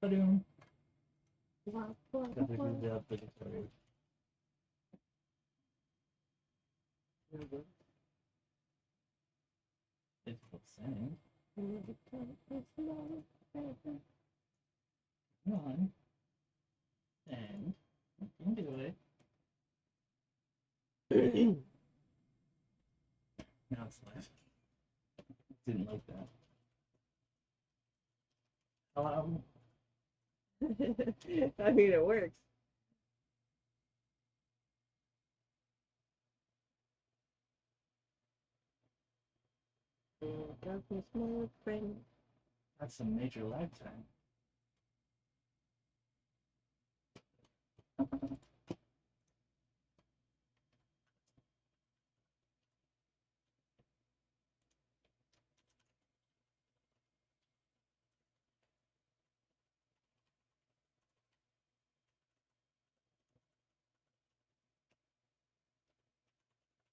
Ba-doom. Wow. It's saying. Come on. And you can do it. Now it's live. Didn't like that. Hello. I mean, it works. Darkness, my friend. That's some major lag time.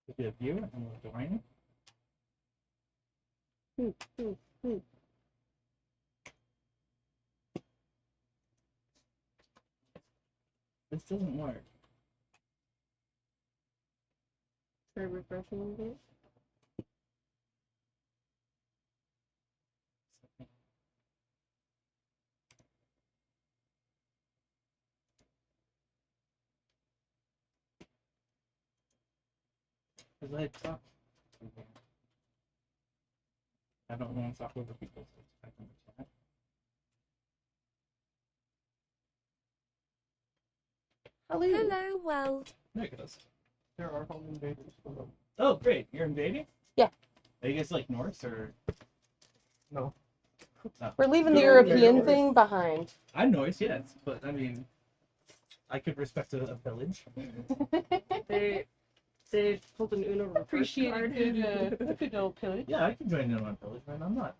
If you have viewer and we'll join. This doesn't work. Try refreshing it. Because I talk. I don't want to talk over people, so it's back in the chat. Hello, world. There it goes. There are home invaders. Oh, great. You're invading? Yeah. Are you guys like Norse or? No. No. We're leaving the Good old European Norse. thing behind. I'm Norse, yes, but I mean, I could respect a village. They pulled an Uno reverse Appreciate card. a good old pillage. Yeah, I can join in on village, man. I'm not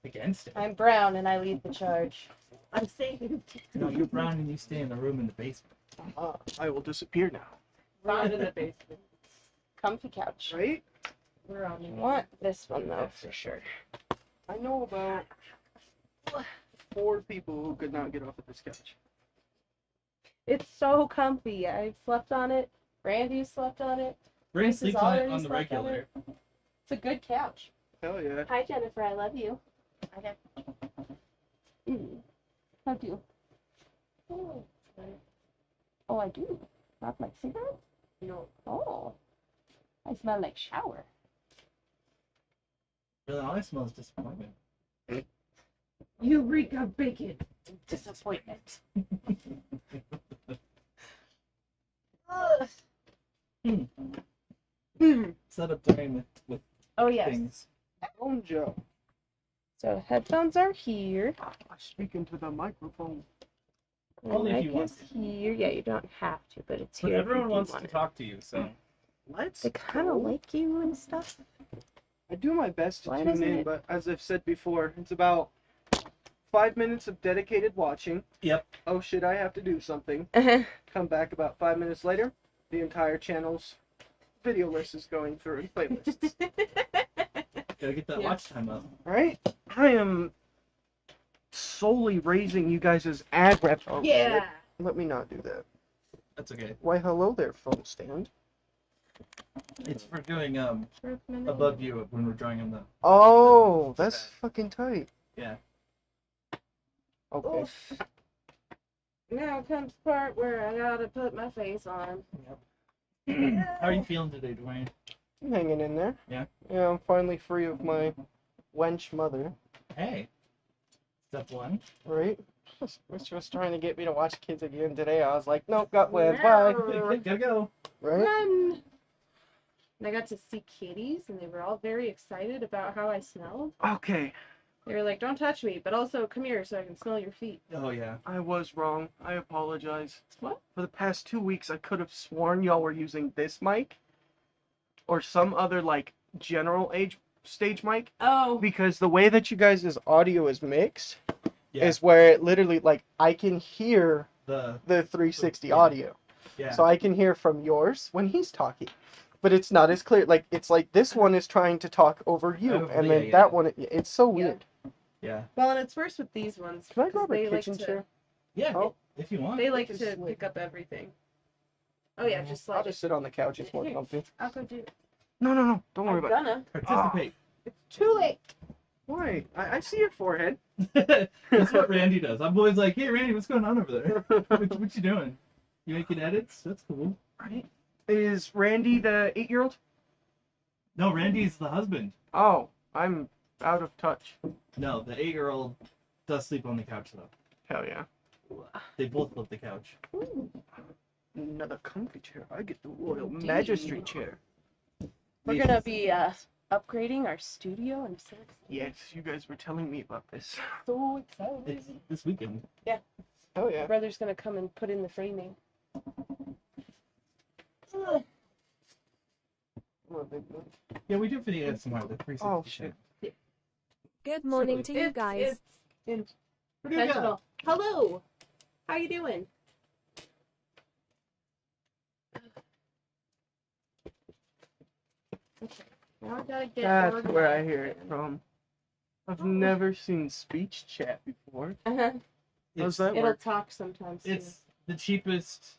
against it. I'm brown and I lead the charge. I'm saving. No, you're brown and you stay in the room in the basement. I will disappear now. We're not in the basement. Comfy couch. Right? We're on You want this one though, for sure. I know about 4 people who could not get off of this couch. It's so comfy. I've slept on it. Randy slept on it. Brandon This is sleeps on it already on the slept on regular. It's a good couch. Hell yeah. Hi Jennifer, I love you. Okay. How do you? Oh, I do. Not like cigarettes? No. Oh. I smell like shower. Really, all I smell is disappointment. You reek of bacon. Disappointment. Set up time with Oh yes. things. Phone Joe. So headphones are here. Speaking to the microphone. Only if Mic you want is to. here. Yeah, you don't have to, but it's But here. if everyone you wants want to it. talk to you, so. Let's They kind of go. like you and stuff. I do my best to Why tune doesn't in, it- but as I've said before, it's about 5 minutes of dedicated watching. Yep. Oh shit, I have to do something. Uh-huh. Come back about 5 minutes later. The entire channel's video list is going through and playlists. Gotta get that Yeah. watch time up. Right? I am solely raising you guys' ad rep. Oh, Yeah. shit. Let me not do that. That's okay. Why, hello there, phone stand. It's for doing above you when we're drawing on the. Oh, that's fucking tight. Yeah. Okay. Oof. Now comes the part where I gotta put my face on. How are you feeling today, Dwayne? I'm hanging in there. Yeah? Yeah, I'm finally free of my wench mother. Hey. Step 1. Right? Which was trying to get me to watch kids again today. I was like, nope, got plans. Bye. Gotta go. Right? Run! And I got to see kitties, and they were all very excited about how I smelled. Okay. They were like, don't touch me, but also come here so I can smell your feet. Oh, yeah. I was wrong. I apologize. What? For the past 2 weeks, I could have sworn y'all were using this mic. Or some other, like, general age stage mic. Oh. Because the way that you guys' audio is mixed Yeah. is where it literally, like, I can hear The. the 360 Yeah. audio. Yeah. So I can hear from yours when he's talking. But it's not as clear. Like, it's like this one is trying to talk over you. Oh, and yeah, then yeah. that one, it's so weird. Yeah. Well, and it's worse with these ones. Can I 'cause grab a they like kitchen to, chair? Yeah. Oh. If you want. They like Just to slid. pick up everything. Oh yeah, just I'll slide just it. sit on the couch. It's more Here. comfy. I'll go do it. No. Don't worry I'm about it. gonna. Participate. It's too late. Why? I see your forehead. That's what Randy does. I'm always like, hey Randy, what's going on over there? What you doing? You making edits? That's cool. Right? Is Randy the 8-year-old? No, Randy's the husband. Oh, I'm out of touch. No, the 8-year-old does sleep on the couch though. Hell yeah. They both love the couch. Another comfy chair. I get the Royal Indeed. Majesty chair. We're gonna be upgrading our studio. I'm so excited. Yes, you guys were telling me about this. So excited. It's this weekend. Oh My yeah. brother's gonna come and put in the framing. Yeah, we do for the ASMR, the 360 Oh, shit. Good morning to you guys. It's What do you got? intentional. Hello. How you doing? Okay. Now I gotta get That's organized where I hear it again. from. I've Oh. never seen speech chat before. Uh-huh. How's It's, that It'll work? talk sometimes. too. it's the cheapest,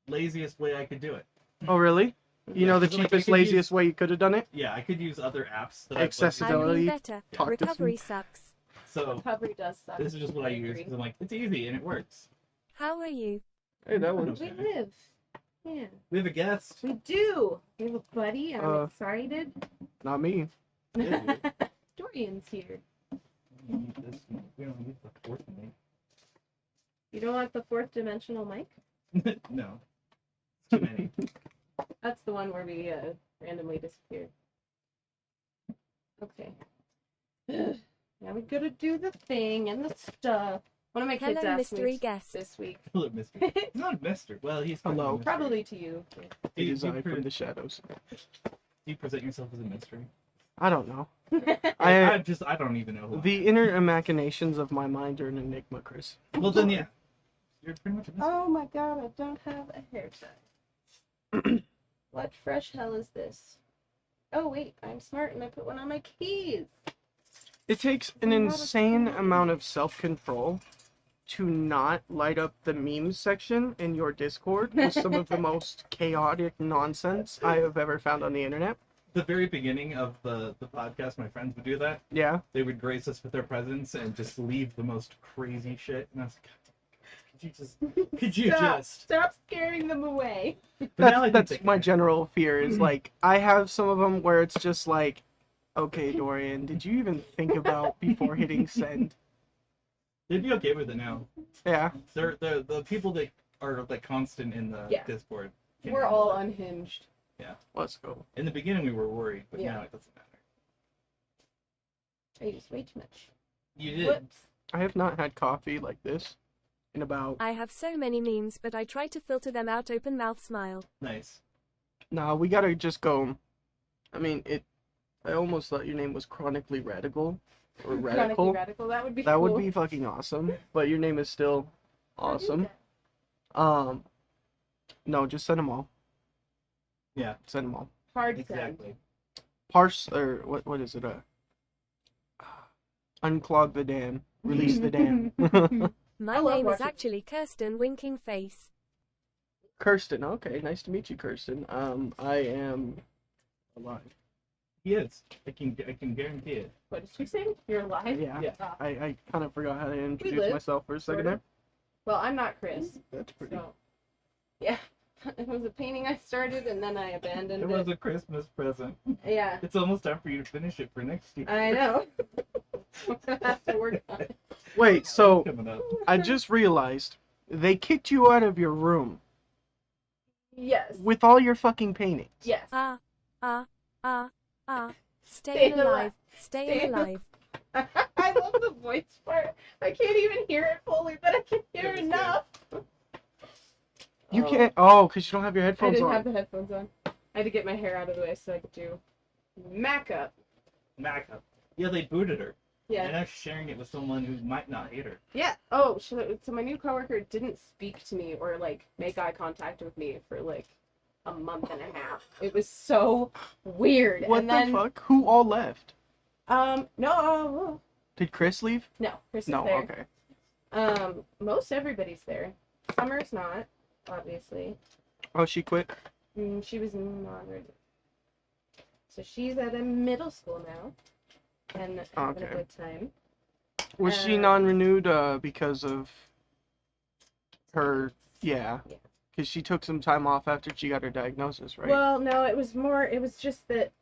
laziest way I could do it. Oh really? You know the Yeah, 'cause, like, I cheapest, could laziest way you could have done it? Yeah, I could use other apps that I'm Accessibility. being better. Talk to Recovery sucks. So Recovery does suck. this is just what I use agree. because I'm like, it's easy and it works. How are you? Hey, that one- works. We live. Yeah. We have a guest. We do. We have a buddy. I'm excited. Not me. Yeah. Dorian's here. We need this one. We don't need the fourth one. You don't want the fourth dimensional mic? No. Too many. That's the one where we randomly disappeared. Okay. Now we gotta do the thing and the stuff. One of my kids Hello, asked mystery me guest. this week. Hello, Mister. He's not a mister. Well, he's kind of Hello. a mystery. Probably to you. It Do is you, I from the shadows. do you present yourself as a mystery? I don't know. I don't even know. The inner machinations of my mind are an enigma, Chris. Well, then, yeah. You're pretty much a mystery. Oh my god, I don't have a hair tie. What fresh hell is this? Oh wait, I'm smart and I put one on my keys. It takes an insane amount of self-control to not light up the memes section in your Discord with some of the most chaotic nonsense I have ever found on the internet. The very beginning of the podcast, my friends would do that. Yeah. They would grace us with their presence and just leave the most crazy shit. And I was like, could you just? Stop scaring them away. But now I think That's they my can. general fear is like, I have some of them where it's just like, okay, Dorian, did you even think about before hitting send? They'd be okay with it now. Yeah. They're the people that are like constant in the Yeah. Discord. can We're handle all it. unhinged. Let's go. In the beginning, we were worried, but Yeah. now it doesn't matter. I use way too much. You did. Whoops. I have not had coffee like this in about... I have so many memes, but I try to filter them out. Open mouth smile. Nice. Nah, we gotta just go... I mean, I almost thought your name was Chronically Radical. Or Chronically Radical. radical. That would be That cool. would be fucking awesome. But your name is still I'll do awesome. that. No, just send them all. Yeah. Send them all. Hard send. Exactly. Parse, or what is it? Unclog the dam. Release the dam. My I love name is watching- actually Kirsten Winking Face. Kirsten, okay, nice to meet you, Kirsten. I am alive. He is. I can guarantee it. What did you say? You're alive? Yeah. Yeah. Ah. I kind of forgot how to introduce live, myself for a second sort there. of. Well, I'm not Chris. That's pretty. So, yeah. It was a painting I started and then I abandoned It it. was a Christmas present. Yeah. It's almost time for you to finish it for next year. I know. I'm gonna have to work on it. Wait, so Coming up. I just realized they kicked you out of your room Yes. with all your fucking paintings. Yes. Staying alive. alive. Staying Staying alive. I love the voice part. I can't even hear it fully, but I can hear It was enough. You can't. Oh, because you don't have your I headphones didn't on. have the headphones on. I had to get my hair out of the way so I could do Mac up. Mac up. Yeah, they booted her. Yeah. And now she's sharing it with someone who might not hate her. Yeah. Oh, so my new coworker didn't speak to me or like make eye contact with me for like a month and a half. It was so weird. What and the then, fuck? Who all left? No. Did Chris leave? No, Chris is No, there. okay. Most everybody's there. Summer's not, obviously. Oh, she quit? She was non-renewed. So she's at a middle school now, and having a Okay. good time. Was she non-renewed because of her, yeah. Yeah. Because she took some time off after she got her diagnosis, right? Well, no, it was just that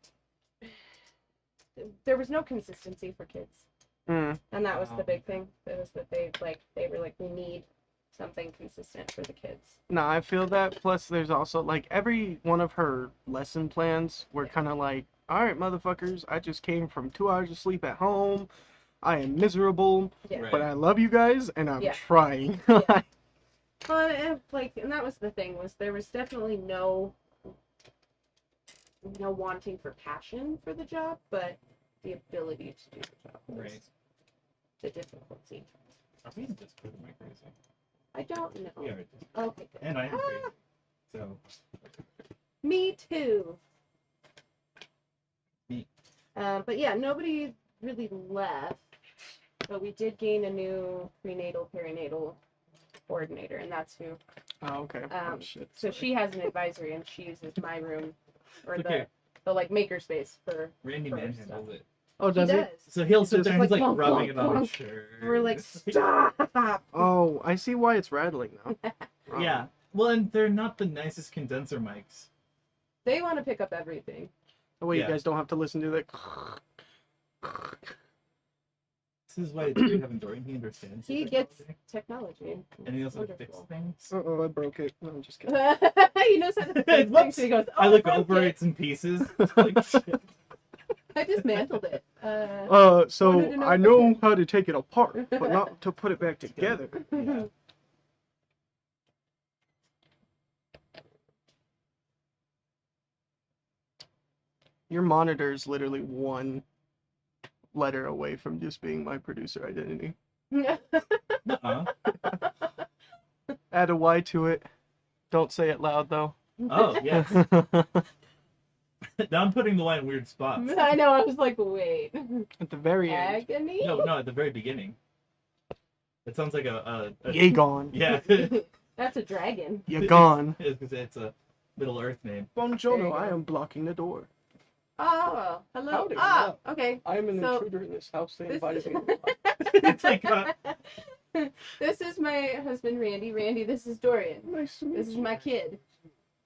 there was no consistency for kids. Mm. And that was the big thing. It was that they were like, we need something consistent for the kids. No, I feel that. Plus, there's also, like, every one of her lesson plans were kind of like, all right, motherfuckers, I just came from 2 hours of sleep at home. I am miserable, Yeah. Right. but I love you guys, and I'm Yeah. trying. Yeah. Well, and that was the thing, was there was definitely no wanting for passion for the job, but the ability to do the job was Right. the difficulty. Are we in Discord? Am I crazy? I don't know. We are in Discord. Okay, good. And I am crazy. So, Me too. Me. But yeah, nobody really left. But we did gain a new prenatal, perinatal coordinator, and that's who. Oh, okay. Oh, shit. So she has an advisory, and she uses my room, or It's okay. the like makerspace for. Randy for manhandles it. Oh, He does does. it? So he'll sit Just there and he's like like, rubbing bonk, it on his bonk. shirt. We're like, stop. Oh, I see why it's rattling now. Yeah. Well, and they're not the nicest condenser mics. They want to pick up everything. That way Yeah. you guys don't have to listen to the... This is why it's great having Dorian. He understands. He the gets technology. technology. And he also fixes Wonderful. things. Uh-oh, I broke it. No, I'm just kidding. He knows how to fix things. Whoops. So he goes, oh, I look broke over, it. it's in pieces. Like, shit. I dismantled it. So wanted to know I if know I how to take it apart, but not to put it back together. Yeah. Your monitor is literally one letter away from just being my producer identity. Uh-uh. Add a Y to it. Don't say it loud, though. Oh, yes. Now I'm putting the line in weird spots. I know. I was like, wait. At the very end. Agony. No, at the very beginning. It sounds like a Yay gone. yeah. That's a dragon. You gone. It's a Middle Earth name. There you Buongiorno, go. I am blocking the door. Oh, hello. Howdy, Ah, okay. I am an So, intruder in this house. They This invited is... me. It's like This is my husband, Randy. Randy, this is Dorian. Nice to meet This is you. my kid.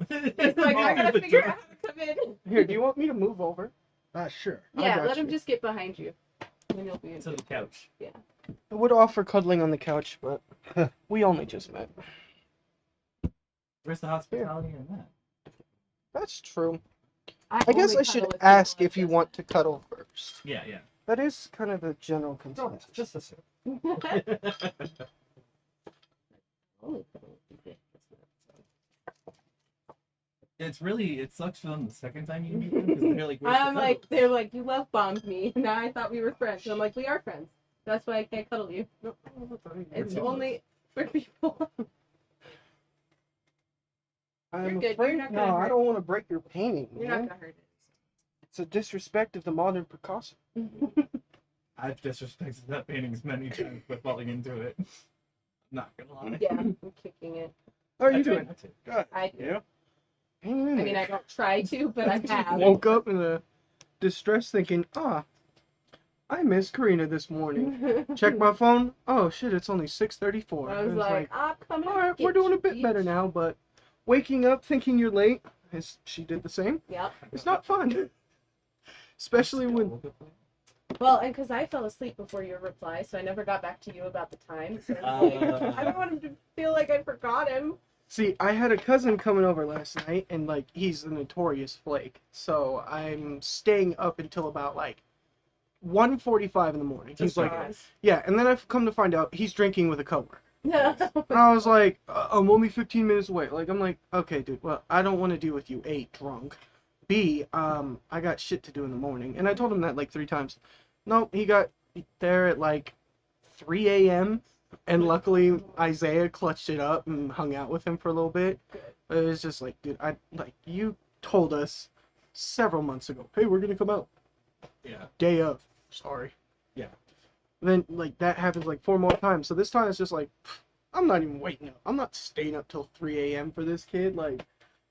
it's It's like, I gotta figure out how to come in. Here, do you want me to move over? Sure. I Yeah, got let him you. just get behind you. And you'll be in It's on the couch. I would offer cuddling on the couch, but we only just met. Where's the hospitality in that? That's true. I guess only I should cuddle with ask people if you like want to cuddle first. Yeah, That is kind of the general No, consensus. just a sec. yeah. Only cuddle with people. It sucks for them the second time you meet them because they're like, where's the I'm like, cuddles? they're like, you love bombed me. Now I thought we were friends. And I'm like, we are friends. That's why I can't cuddle you. It's people. only for people. I'm You're good, you're afraid. not gonna No, I hurt. don't want to break your painting. You're man. not gonna hurt It's a disrespect of the modern Picasso. it. I've disrespected that paintings many times by falling into it. I'm not gonna lie. Yeah, I'm kicking it. How are I you try doing? not to. Good. I do. Yeah. I mean, I don't try to, but I have. Woke up in a distress thinking, I missed Karina this morning. Check my phone. Oh shit, it's only 6:34. I was like, I'm coming. all right, we're doing a bit better now, but waking up thinking you're late, as she did the same, Yep. it's not fun. Especially when Well, and because I fell asleep before your reply, so I never got back to you about the time. So I'm like, I don't want him to feel like I forgot him. See, I had a cousin coming over last night, and, like, he's a notorious flake. So I'm staying up until about, like, 1:45 in the morning. He's like, yeah, and then I've come to find out he's drinking with a coworker. No. And I was like, I'm only 15 minutes away. Like, I'm like, okay, dude, well, I don't want to deal with you, A, drunk. B, I got shit to do in the morning. And I told him that, like, 3 times. No, he got there at, like, 3 a.m., and luckily, Isaiah clutched it up and hung out with him for a little bit. But it was just like, dude, you told us several months ago, hey, we're gonna come out. Yeah. Day of. Sorry. Yeah. then like that happens like 4 more times. So this time it's just like, I'm not even waking up. I'm not staying up till 3 a.m. for this kid. Like,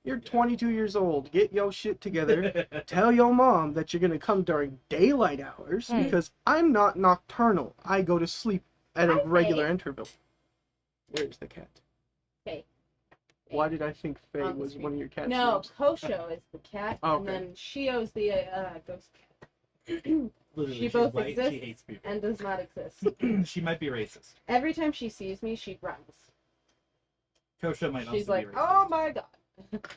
you're 22 years old. Get your shit together. Tell your mom that you're gonna come during daylight hours Hey. because I'm not nocturnal. I go to sleep at a Hi, regular Faye. interval. Where's the cat? Faye. Why did I think Faye On the was screen. one of your cat's No, names? Kosho is the cat, Oh, and okay. then Shio's the ghost cat. Literally, She she's both white. exist She hates people. and does not exist. She might be racist. Every time she sees me, she runs. Kosha might She's also like, be racist. "Oh my god!"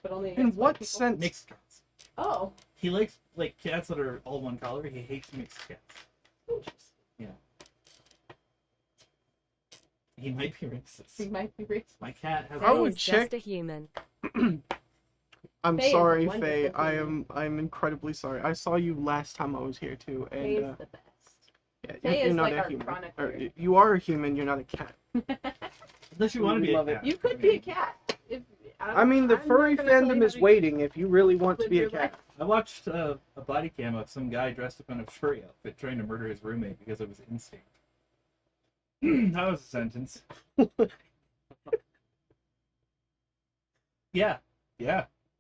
But only In against white what people. sense? Mixed cats. Oh, He likes like cats that are all one color. He hates mixed cats. interesting. He might be She racist. might be racist. My cat has. I Faye would is check- just a human. I'm Faye is a sorry, wonderful Faye. human. I'm incredibly sorry. I saw you last time I was here too, Faye and is the best. yeah, Faye you're is not like a our human. chronic Or, nerd. you are a human. You're not a cat. Unless you want to We be a love it. cat. You could be a cat. If, I mean, the I'm not furry gonna tell you fandom how is to waiting if you really want to live be a your cat. life. I watched a body cam of some guy dressed up in a furry outfit trying to murder his roommate because of his instinct. That was a sentence. Yeah.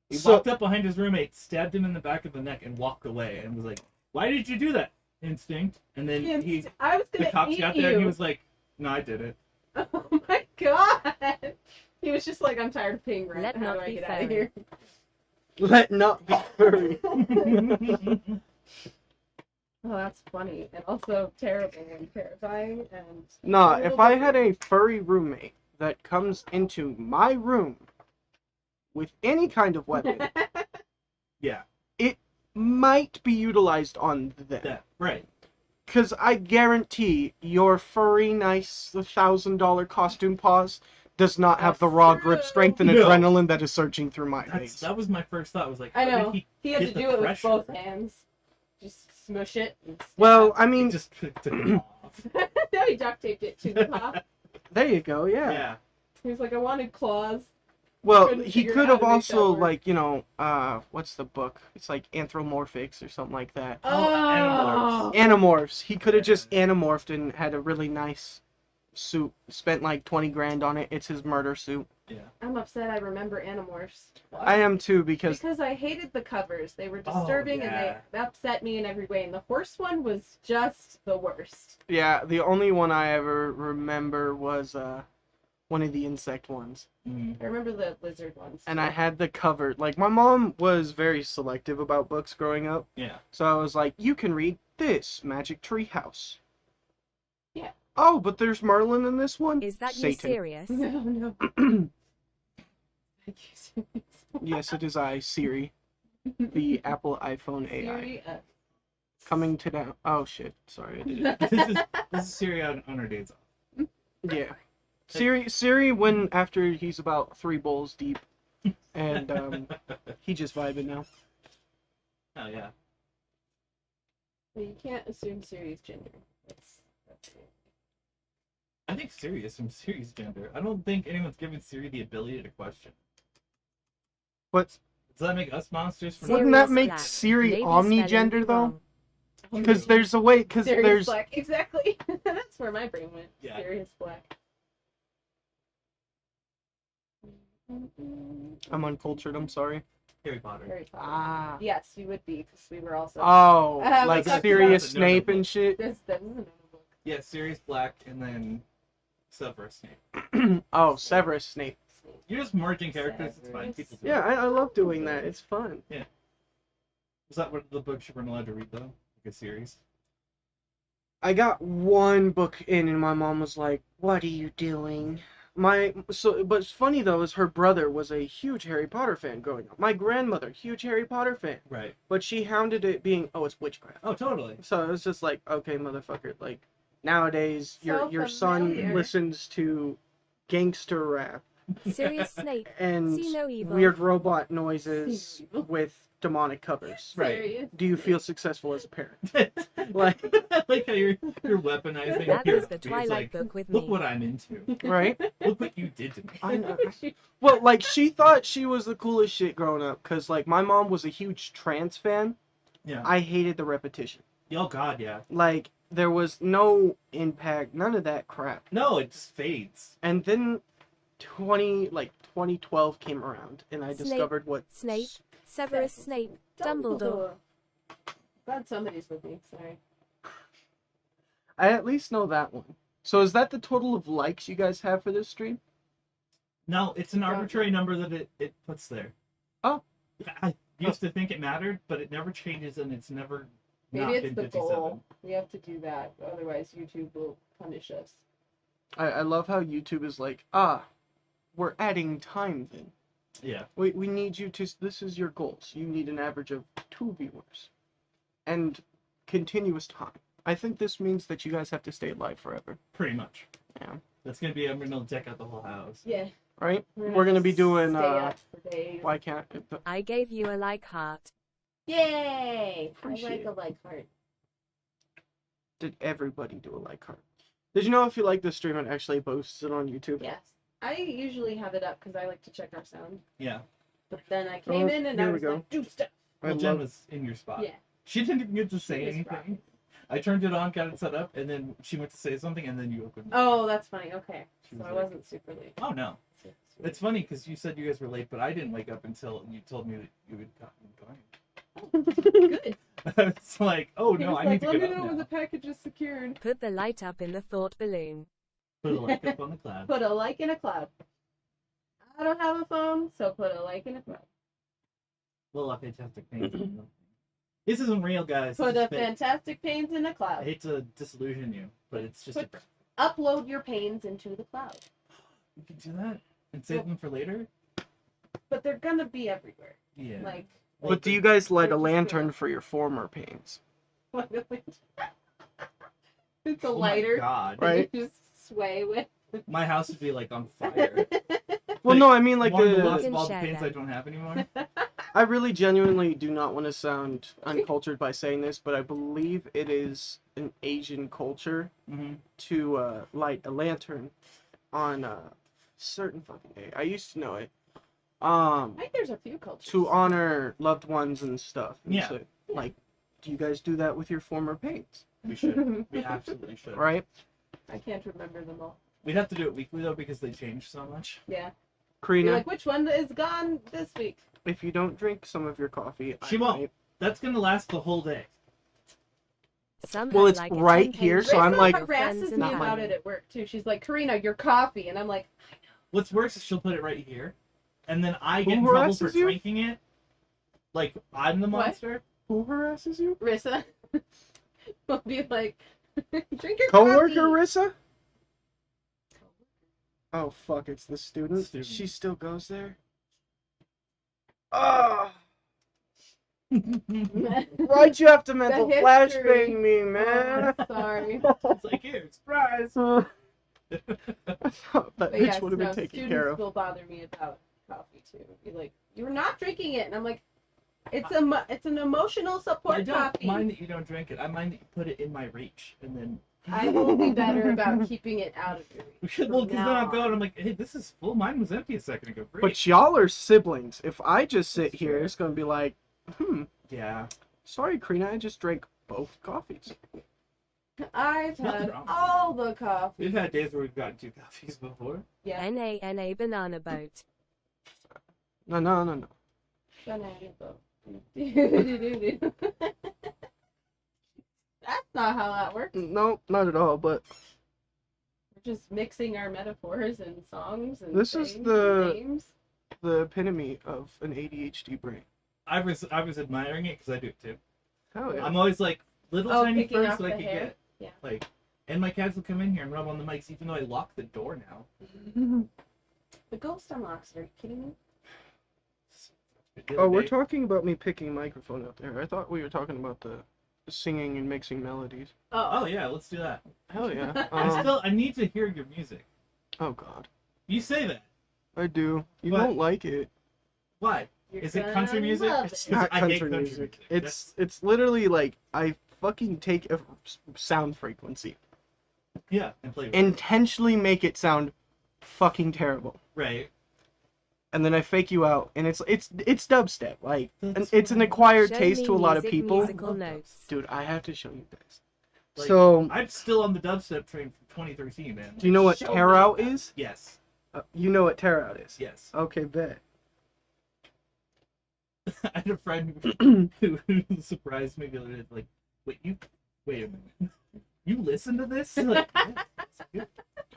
He So- walked up behind his roommate, stabbed him in the back of the neck, and walked away. And was like, "Why did you do that?" Instinct. And then I was the gonna cops eat got you. there, and he was like, "No, I did it." Oh my god! He was just like, I'm tired of paying rent. Let How not do I be get out of furry. here? Let not be furry. Oh, that's funny and also terrible and terrifying and. Nah, a little if I bit had a furry roommate that comes into my room with any kind of weapon, Yeah, might be utilized on them. that right. Because I guarantee your furry, nice $1,000 costume paws does not have That's the raw grip true. strength and No. adrenaline that is surging through my veins. That was my first thought. Was like, I how know. did He had get to the do it pressure? with both hands. Just smush it. And Well, I He mean, just took it off. no, he duct taped it to the top. there you go, yeah. Yeah. He was like, I wanted claws. Well, Couldn't he figure could out have how to make that also, work. like, what's the book? It's like Anthropomorphics or something like that. Oh, Animorphs. He could have just animorphed and had a really nice suit. Spent like 20 grand on it. It's his murder suit. Yeah. I'm upset I remember Animorphs. I am too because Because I hated the covers. They were Oh, disturbing yeah. and they upset me in every way. And the horse one was just the worst. yeah, the only one I ever remember was one of the insect ones. Mm. I remember the lizard ones. And I had the cover. Like, my mom was very selective about books growing up. Yeah. So I was like, you can read this, Magic Tree House. Yeah. Oh, but there's Merlin in this one? Is that you Satan. serious? No. Thank you. Yes, it is I, Siri. The Apple iPhone AI. Siri, Coming to down. Oh, shit. Sorry, I did it. This is Siri on her days off. Yeah. Siri, when after he's about 3 bowls deep. And, he just vibing now. Oh yeah. Well, you can't assume Siri's gender. That's it. I think Siri is from Siri's gender. I don't think anyone's given Siri the ability to question. But Does that make us monsters? For wouldn't that Sirius make Black. Siri Maybe omnigender, spelling you though? wrong. Because there's a way, because Sirius there's... black. Exactly. That's where my brain went. Yeah. Sirius black. I'm uncultured, I'm sorry. Harry Potter. Harry Potter. Ah. Yes, you would be, because we were also. Oh, we like talked Sirius about- No, no, Snape no. and shit? This isn't a book. Yeah, Sirius Black and then Severus Snape. Oh, Severus Snape. You're just merging characters. It's fine. People do Yeah, it. I love doing that. It's fun. Was that what the books you weren't allowed to read though? Like a series? I got one book in and my mom was like, "What are you doing?" But it's funny though is her brother was a huge Harry Potter fan growing up. My grandmother, huge Harry Potter fan, Right. but she hounded it being, "Oh, it's witchcraft." Oh, totally. So it was just like, "Okay, motherfucker, like nowadays So your son familiar. listens to gangster rap Sirius Snape. and See no evil. weird robot noises See no evil. with demonic covers." Right. Sirius. Do you feel successful as a parent? like, like how you're weaponizing. That your was the hobby. It's Twilight like, book with look me. what I'm into. Right? Look what you did to me. I know. Well, like, she thought she was the coolest shit growing up, because, like, my mom was a huge trance fan. Yeah. I hated the repetition. Oh God, yeah. Like, there was no impact, none of that crap. No, it just fades. And then 2012 came around, and I Snape, discovered what Snape, Severus Snape, Dumbledore. Glad somebody's with me. Sorry. I at least know that one. So is that the total of likes you guys have for this stream? No, it's an arbitrary number that it puts there. Oh. I used to think it mattered, but it never changes, and it's never Maybe not it's been the 57. goal. We have to do that, otherwise YouTube will punish us. I love how YouTube is like, we're adding time then. Yeah. We need you to, this is your goals. You need an average of 2 viewers. And continuous time. I think this means that you guys have to stay alive forever. Pretty much. Yeah. That's gonna be, I'm gonna deck out the whole house. Yeah. Right? We're gonna be doing, stay up for days. why can't, I gave you a like heart. Yay! Appreciate I like heart. did everybody do a like heart? Did you know if you like the stream, it actually posts it on YouTube? Yes. I usually have it up because I like to check our sound. Yeah. But then I came in and I here we was go. like, do stuff. Well, Jen was in your spot. Yeah. She didn't even get to say She was anything. rocking. I turned it on, got it set up, and then she went to say something, and then you opened. Oh, that's funny. Okay. She So was I like, wasn't super late. Oh no. It's funny because you said you guys were late, but I didn't wake up until you told me that you had gotten going. Good. It's like, oh He no, was I like, need to let get me up know now. when the package is secured. Put the light up in the thought balloon. Put a like up on the cloud. Put a like in a cloud. I don't have a phone, so put a like in a cloud. Well, fantastic pains. This isn't real, guys. Put This a is fake. fantastic pains in a I cloud. hate to disillusion you, but it's just Put- Upload your pains into the cloud. you can do that and save them for later. But they're gonna be everywhere. Yeah. Like, But do you guys light a They're just lantern real. for your former pains? it's a Oh my lighter God. that Right. you just sway with. My house would be like on fire. Well, no, I mean like More than lost Can of all the share pains that. I don't have anymore. I really genuinely do not want to sound uncultured by saying this, but I believe it is an Asian culture Mm-hmm. to light a lantern on a certain fucking day. I used to know it. I think there's a few cultures. To honor loved ones and stuff. And Yeah. so, like, do you guys do that with your former pains? We should. We absolutely should. Right? I can't remember them all. We'd have to do it weekly though because they change so much. Yeah. Karina, You're like, which one is gone this week? if you don't drink some of your coffee, She I won't. might- That's gonna last the whole day. Some Well, have it's like a right 10-page here, so I'm list like- of your friends harasses and me not about mine. it at work too. She's like, Karina, your coffee, and I'm like, What's worse is she'll put it right here, and then I Who get in trouble for harasses you? drinking it. Like I'm the What? monster. Who harasses you? Rissa. will be like, drink your Coworker coffee. Rissa? Oh fuck, it's the student. Student. She still goes there? Ah! Why'd you have to mental history. flashbang me, man? Oh, sorry. It's like here, surprise. I thought that But bitch yes, would have been no, taken students care of. will bother me about coffee too. Be like, you're not drinking it, and I'm like, it's an emotional I support don't coffee. mind that you don't drink it. I mind that you put it in my reach, and then. I will be better about keeping it out of your reach. Well, because then now I'm on. going. I'm like, hey, this is full. Mine was empty a second ago. Great. But y'all are siblings. If I just sit That's here, true. it's gonna be like, yeah. sorry, Karina, I just drank both coffees. I've Nothing had wrong with all the coffee. We've had days where we've gotten 2 coffees before. Yeah. NA banana boat. No. Banana boat. That's not how that works. No, not at all, but We're just mixing our metaphors and songs and This is things the- and names. the epitome of an ADHD brain. I was admiring it because I do it too. Hell yeah. I'm always like little Oh, tiny picking first off that I the could hair? get. Yeah. Like, and my cats will come in here and rub on the mics, even though I lock the door now. The ghost unlocks. Are you kidding me? The other Oh, we're day- talking about me picking microphone out there. I thought we were talking about the singing and mixing melodies. Oh yeah, let's do that. Hell yeah. I need to hear your music. Oh god. You say that. I do. You What? don't like it. Why? You're Is it gonna country music? love It's it. Not I hate country music. That's- It's literally like I fucking take a sound frequency, yeah, and play with it. intentionally make it sound fucking terrible, Right. and then I fake you out, and it's dubstep. Like, and That's it's an fine. acquired Show taste me to a lot of music, people. musical notes. Dude, I have to show you guys. Like, So, I'm still on the dubstep train from 2013, man. do you know what Show tear me out that. is? Yes. You know what tear out is? Yes. Okay, bet. I had a friend who surprised me the other day. Like, wait a minute. You listen to this? Like, yeah, it's good.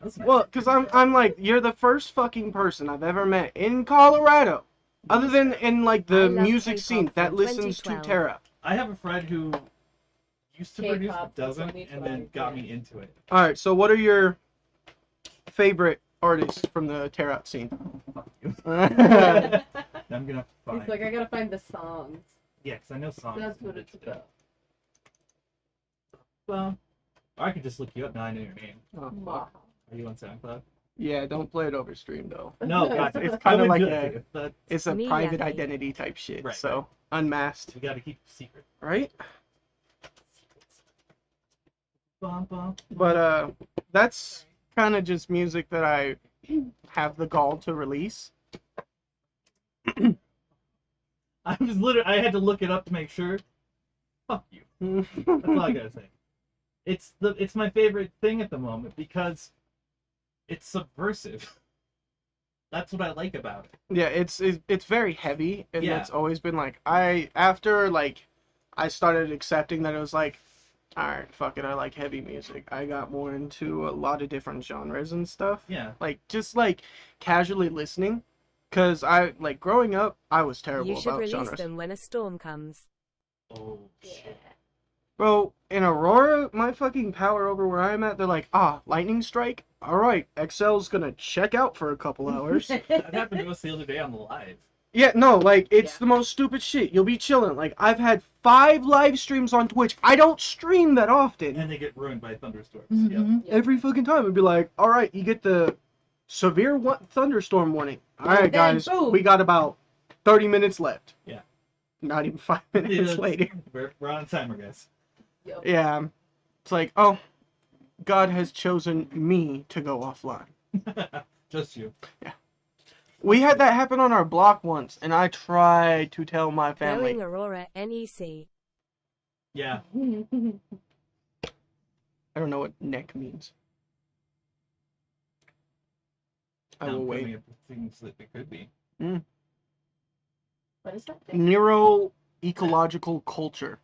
That's nice. Well, because I'm like, you're the first fucking person I've ever met in Colorado, other than in like I the love music K-pop scene, that from listens to 2012. Terra. I have a friend who used to produce K-pop but doesn't, from and then 2012, got yeah. me into it. All right, so what are your favorite artists from the Terra scene? I'm gonna have to find. He's like, I gotta find the songs. Yeah, because I know songs. That's what it's about. Well, or I could just look you up now. I know your name. Oh, fuck. Wow. Are you on SoundCloud? Yeah, don't play it over stream though. No, God, It's I kind of would like do that to a, you, but it's a Me, private yeah. identity type shit. Right, So right. unmasked, we got to keep it secret. right? Bum, bum. But that's kind of just music that I have the gall to release. I had to look it up to make sure. Fuck you. That's all I gotta say. It's my favorite thing at the moment because it's subversive. That's what I like about it. Yeah, it's very heavy, and Yeah. that's always been like after I started accepting that it was like, all right, fuck it, I like heavy music. I got more into a lot of different genres and stuff. Yeah. Like just like casually listening, cause I like growing up, I was terrible You should about release genres. them when a storm comes. Oh shit. Bro, in Aurora, my fucking power over where I'm at, they're like, lightning strike. All right, XL's gonna check out for a couple hours. That happened to us the other day on the live. Yeah, no, like, it's Yeah. the most stupid shit. You'll be chilling. Like, I've had 5 live streams on Twitch. I don't stream that often. And they get ruined by thunderstorms. Mhm. Yep. Every fucking time, it'd be like, all right, you get the severe thunderstorm warning. All right, And then, guys, boom. we got about 30 minutes left. Yeah. Not even 5 Yeah. minutes later. We're on timer, guys. Yep. Yeah. It's like, oh, God has chosen me to go offline. Just you. We had that happen on our block once, and I tried to tell my family. Going Aurora NEC. Yeah. I don't know what neck means. I Now will I'm wait. coming up with things that it could be. What is that thing? Neuro-ecological culture.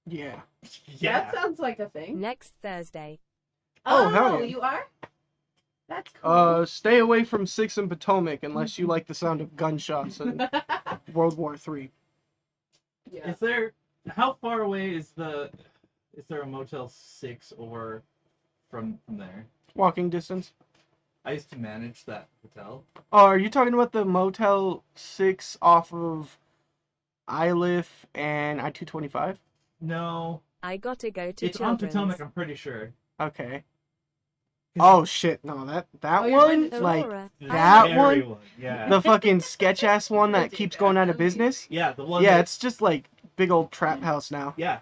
Yeah. Yeah. That sounds like a thing. Next Thursday. Oh, hell yeah. You are? That's cool. Stay away from 6 and Potomac unless you like the sound of gunshots in World War III. Yeah. How far away is there a Motel 6 or from there? Walking distance. I used to manage that hotel. Oh, are you talking about the Motel 6 off of Iliff and I-225? No, I gotta go to it's on Children's. Potomac, I'm pretty sure. Okay. Oh shit, no, that Oh, you're one, going to like, Aurora. that Very one? Yeah. The fucking sketch-ass one that Don't do keeps that. going out of Don't do business? Yeah, the one Yeah, that, it's just like big old trap house now. yeah.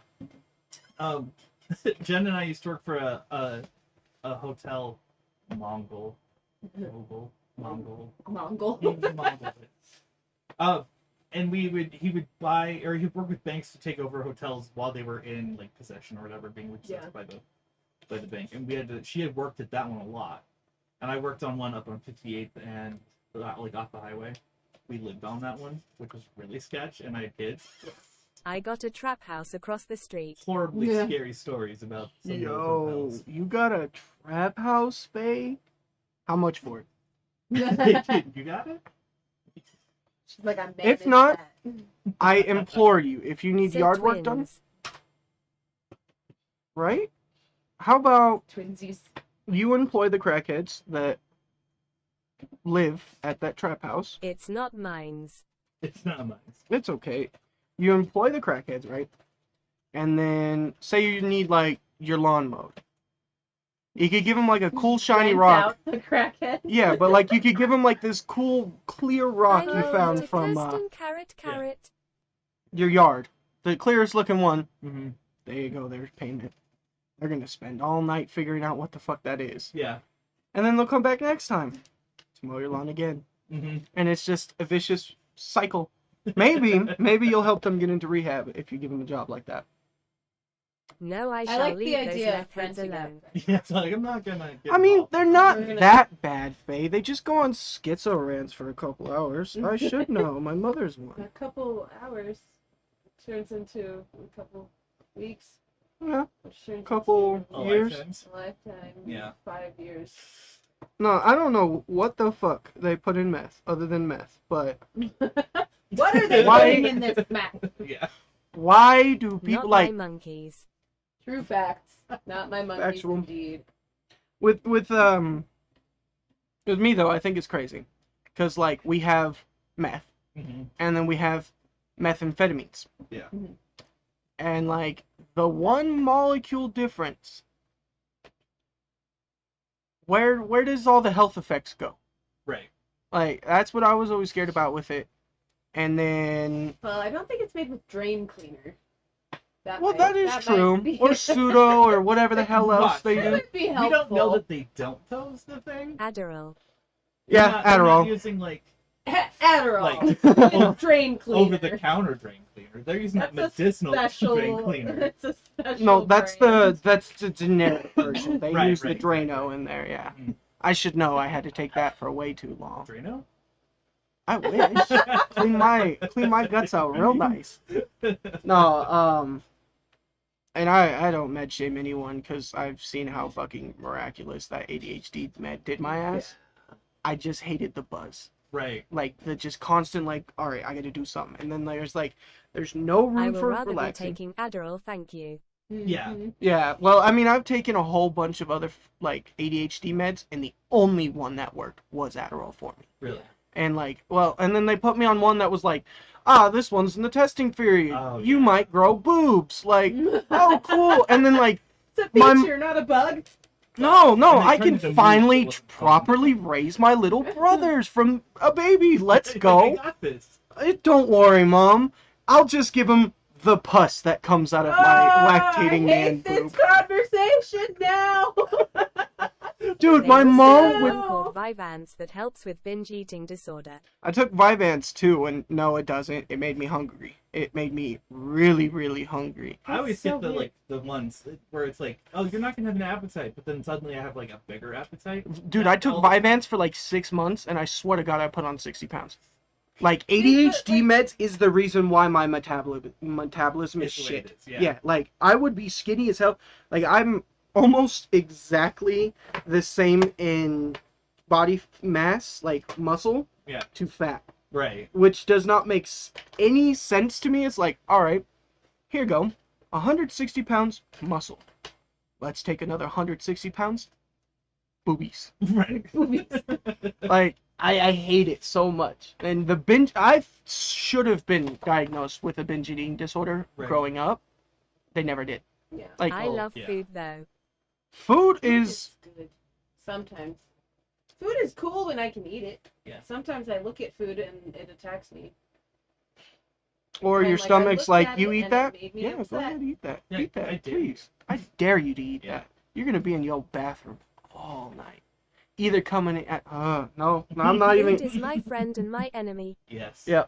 Jen and I used to work for a hotel Mongol. Mongol. And he would buy, or he'd work with banks to take over hotels while they were in like possession or whatever, being repossessed Yeah. by the bank. And she had worked at that one a lot, and I worked on one up on 58th and like off the highway. We lived on that one, which was really sketch, and I had kids. I got a trap house across the street. Horribly Yeah. scary stories about some of those Yo, hotels. you got a trap house, Faye? How much for it? You got it? She's like, I'm If not, I implore you, if you need Said yard work done, twins. right? How about twinsies. you employ the crackheads that live at that trap house? It's not mines. It's not mine. It's okay. You employ the crackheads, right? And then say you need like your lawn mowed. You could give them like a cool shiny Rent rock. out the crackhead. Yeah, but like you could give them like this cool clear rock I you know, found to from Kirsten carrot. your yard. The clearest looking one. Mm-hmm. There you go, there's payment. They're gonna spend all night figuring out what the fuck that is. Yeah. And then they'll come back next time to mow your lawn again. Mm-hmm. And it's just a vicious cycle. Maybe you'll help them get into rehab if you give them a job like that. No, I I shall like the leave those idea of meth heads renting out alone. friends. Yeah, it's like I'm not gonna get I mean, involved. they're not We're gonna- that bad, Faye. They just go on schizo rants for a couple hours. I should know. My mother's one. A couple hours turns into a couple weeks, Yeah, which turns couple into Oh, years. lifetimes. a lifetime. Yeah. 5 years. No, I don't know what the fuck they put in meth, other than meth. But What are they Why- putting in this map? Yeah. why do people Not like my monkeys. True facts. Not my monkeys, Factual. indeed. with me though? I think it's crazy, because like we have meth, hmm and then we have methamphetamines. Yeah. Mhm. And like the one molecule difference, where does all the health effects go? Right. Like that's what I was always scared about with it. And then Well, I don't think it's made with drain cleaner. well, might- that is might true. be- Or pseudo or whatever the hell else What? they That do. would be We helpful. don't know that they don't though. Is the thing? Adderall. They're Yeah, not- they're not Adderall. using like Adderall. Like, It's drain cleaner. over-the-counter drain cleaner. They're using that That's a medicinal special. drain cleaner. It's a special. No, that's brand. the generic version. They Right, use the right, Drano exactly. in there, yeah. Mm. I should know. I had to take that for way too long. Drano? I wish. clean my guts out real nice. No, and I don't med shame anyone because I've seen how fucking miraculous that ADHD med did my ass. I just hated the buzz. Right. Like the just constant like, all right, I got to do something, and then there's no I room will for rather be relaxing. taking Adderall, thank you. Yeah. Mhm. Yeah, well, I mean, I've taken a whole bunch of other like ADHD meds, and the only one that worked was Adderall for me. Really. And like, well, and then they put me on one that was like, this one's in the testing period. Oh, You yeah. might grow boobs. Like, oh, cool. And then like, It's a My- feature, not a bug. no, And they I turned can it to finally moves that wasn't fun. properly raise my little brothers from a baby. Let's I go. got this. Don't worry, Mom. I'll just give him the pus that comes out of my lactating I man hate this boob. conversation now. Dude, They my also mom have would. one called Vyvanse that helps with binge eating disorder. I took Vyvanse too, and no, it doesn't. It made me hungry. It made me really, really hungry. I always so get the weird. like the ones where it's like, oh, you're not gonna have an appetite, but then suddenly I have like a bigger appetite. Dude, Yeah, I took all- Vyvanse for like 6 months, and I swear to God, I put on 60 pounds. Like but, ADHD like- meds is the reason why my metabolism is It's the way it shit. is, yeah. Like I would be skinny as hell. Like I'm almost exactly the same in body mass, like muscle, Yeah. to fat, Right. which does not make any sense to me. It's like, all right, here you go, 160 pounds muscle. Let's take another 160 pounds boobies. Right. Like I hate it so much. And the binge, I should have been diagnosed with a binge eating disorder Right. growing up. They never did. Yeah. Like I Oh, love yeah. food though. food Food is good. Sometimes. Food is cool when I can eat it. Yeah. Sometimes I look at food and it attacks me. or I'm your like, I stomach's looked like, at you it eat and that? it made me Yeah, go upset. ahead, eat that. Yeah, Eat I that, dare you. please. I dare you to eat Yeah. that. You're gonna be in your bathroom all night. Either coming in at no, I'm not Food even. is my friend and my enemy. Yes. Yeah.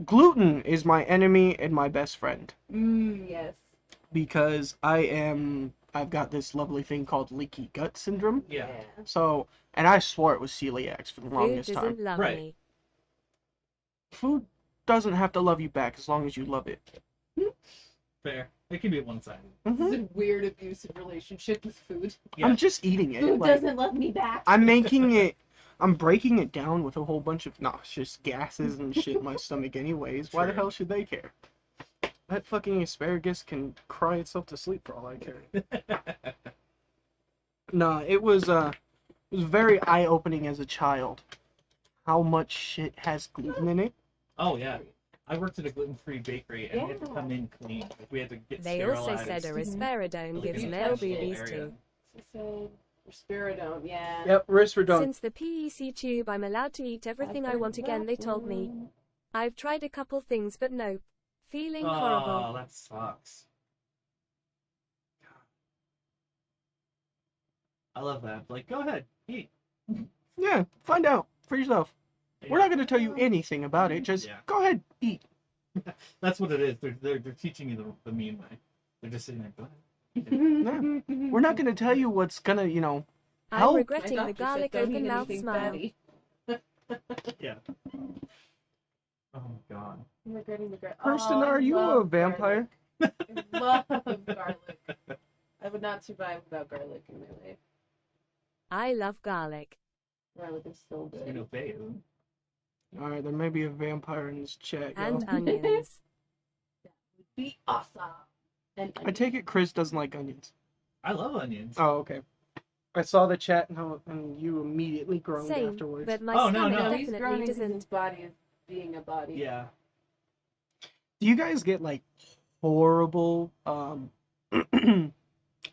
Gluten is my enemy and my best friend. Yes. Because I've got this lovely thing called leaky gut syndrome. Yeah. So, and I swore it was celiacs for the Food longest doesn't time. love Right. me. Food doesn't have to love you back as long as you love it. Fair. It can be one-sided. This Mhm. is a weird abusive relationship with food. Yeah. I'm just eating it. Food like, doesn't love me back. I'm making it. I'm breaking it down with a whole bunch of it's just gases and shit in my stomach anyways. Why the True. hell should they care? That fucking asparagus can cry itself to sleep for all I care. Nah, it was very eye-opening as a child. How much shit has gluten in it? Oh yeah. I worked at a gluten-free bakery, and we had to Yeah. come in clean. Like, we had to get They also sterilized. said a risperidone Like, gives in the male touch little boobies area. too. So, Spiridone, yeah. Yep, Risperidone. Since the PEC tube, I'm allowed to eat everything I want again, they told me. I've tried a couple things, but nope. Feeling Oh, horrible. that sucks. I love that. Like, go ahead, eat. Yeah, find out for yourself. We're not going to tell you anything about it. Just Yeah. go ahead, eat. That's what it is. They're teaching you the mean way. They're just sitting there. Go ahead. We're not gonna tell you what's gonna, I'm help. regretting My the doctor said garlic don't eat open mouth anything smile. fatty. Yeah. Oh my god. I'm regretting the garlic. Kirsten, I are you a love vampire? garlic. I love garlic. I would not survive without garlic in my life. I love garlic. Garlic is so Just gonna good. obey it. Alright, there may be a vampire in this chat, yo. And onions. Be awesome. And I take it Chris doesn't like onions. I love onions. Oh, okay. I saw the chat and you immediately groaned Same, afterwards. but my Oh, no, stomach no. No, he's definitely growing because doesn't. his body is being a body. Yeah. Do you guys get like horrible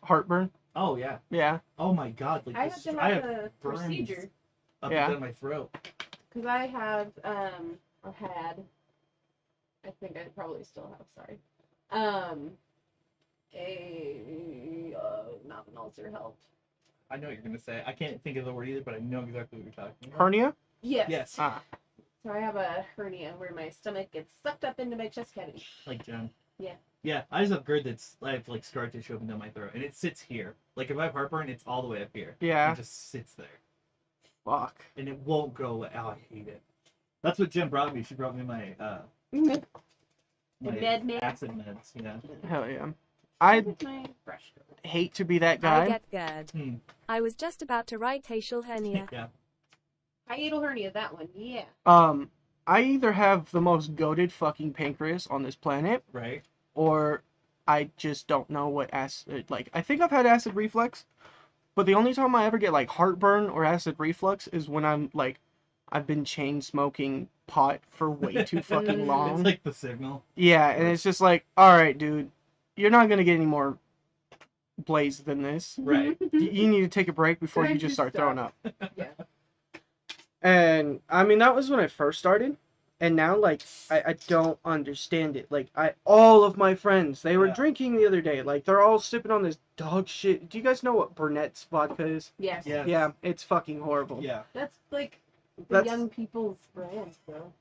heartburn? Oh yeah. Yeah. Oh my god. Like I this, had to I have have a burns procedure up Yeah. and down my throat. because I have or had. I think I probably still have. Sorry. Not an ulcer helped. I know what you're gonna say. I can't think of the word either, but I know exactly what you're talking about. Hernia? Yes. Yes. Ah. So I have a hernia where my stomach gets sucked up into my chest cavity. Like Jen. Yeah. Yeah. I just have GERD I have like scar tissue up and down my throat, and it sits here. Like if I have heartburn, it's all the way up here. Yeah. It just sits there, Fuck. and it won't go away. Oh, I hate it. That's what Jen brought me. She brought me my The my med meds? acid meds. Yeah. Hell yeah. I With my brush. hate to be that I guy. get GERD. Hmm. I was just about to write facial hernia. Yeah. Hiatal hernia, that one. Yeah. I either have the most goated fucking pancreas on this planet, Right. or I just don't know what acid, like, I think I've had acid reflux, but the only time I ever get, like, heartburn or acid reflux is when I'm, like, I've been chain smoking pot for way too fucking long. It's like the signal. Yeah, and it's just like, alright, dude, you're not gonna get any more blazed than this. Right. You need to take a break before you Time just to start throwing up. Yeah. And I mean, that was when I first started, and now like I don't understand it. Like all of my friends, they were Yeah. drinking the other day. Like they're all sipping on this dog shit. Do you guys know what Burnett's vodka is? Yes. Yes. Yeah, it's fucking horrible. Yeah. That's like the That's- young people's brand, bro.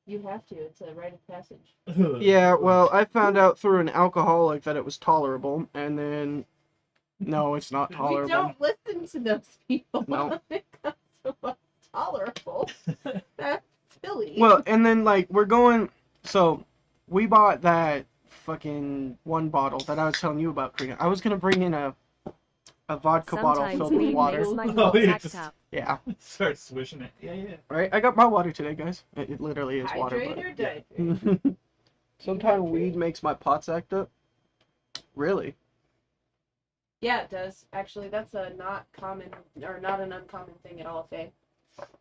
You have to. It's a rite of passage. Yeah, well, I found out through an alcoholic that it was tolerable, and then no, it's not We tolerable. don't listen to those people No. when it comes to what's tolerable. That's silly. Well, and then like we're going, so we bought that fucking one bottle that I was telling you about, Karina. I was gonna bring in a vodka bottle Sometimes filled with weed water. makes my Oh, thoughts yeah, act just- up. Yeah, Start swishing it. Yeah, yeah. right. I got my water today, guys. It literally is water. Hydrate or yeah. dehydrate? Sometimes weed makes my pots act up. Really? Yeah, it does. Actually, that's a not common or not an uncommon thing at all, Faye.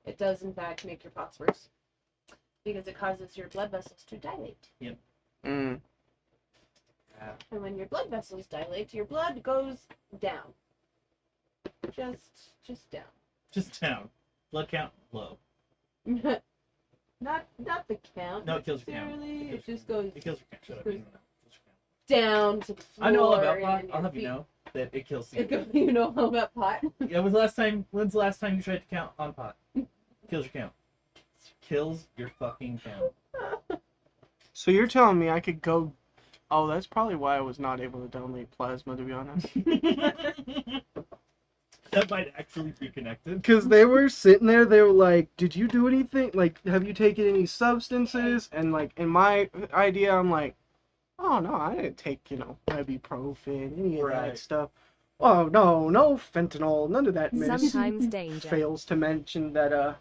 It does, in fact, make your pots worse because it causes your blood vessels to dilate. Mm. Yeah. And when your blood vessels dilate, your blood goes down. Just down. Just down. Blood count low. not the count. No, it kills your count. necessarily. It It just goes It kills your count. Shut up. Goes You don't know. down to the floor. I know all about pot. and I'll your have you feet- know that it kills It you. goes, you know all about pot? Yeah, when's the last time you tried to count on pot? Kills your count. Kills your fucking count. So you're telling me I could go? Oh, that's probably why I was not able to donate plasma, to be honest. That might actually be connected. Because they were sitting there, they were like, "Did you do anything? Like, have you taken any substances?" And like, in my idea, I'm like, "Oh no, I didn't take, ibuprofen, any of that Right. stuff. Oh no fentanyl, none of that medicine." Sometimes danger. Fails to mention that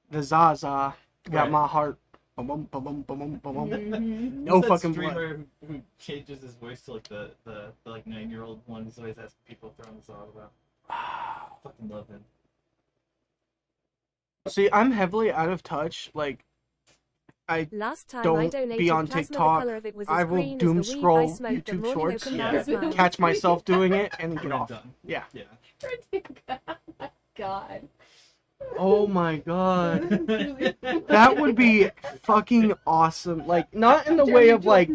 the Zaza got Right. my heart. Ba-bum, ba-bum, ba-bum, ba-bum. Mhm. No Who's that fucking blood. streamer who changes his voice to like the like 9-year-old one who's always asking people throwing the song about. Fucking love him. See, I'm heavily out of touch. Like, Last time I Don't donated be on plasma, TikTok. the color of it was I as will green doom as the weed scroll I smoked, the YouTube more the shorts. open Yeah. mouth smile. catch myself doing it and get We're off. done. Yeah. Yeah. Oh my god. Oh my god. That That would be fucking awesome. Like, not in the way of like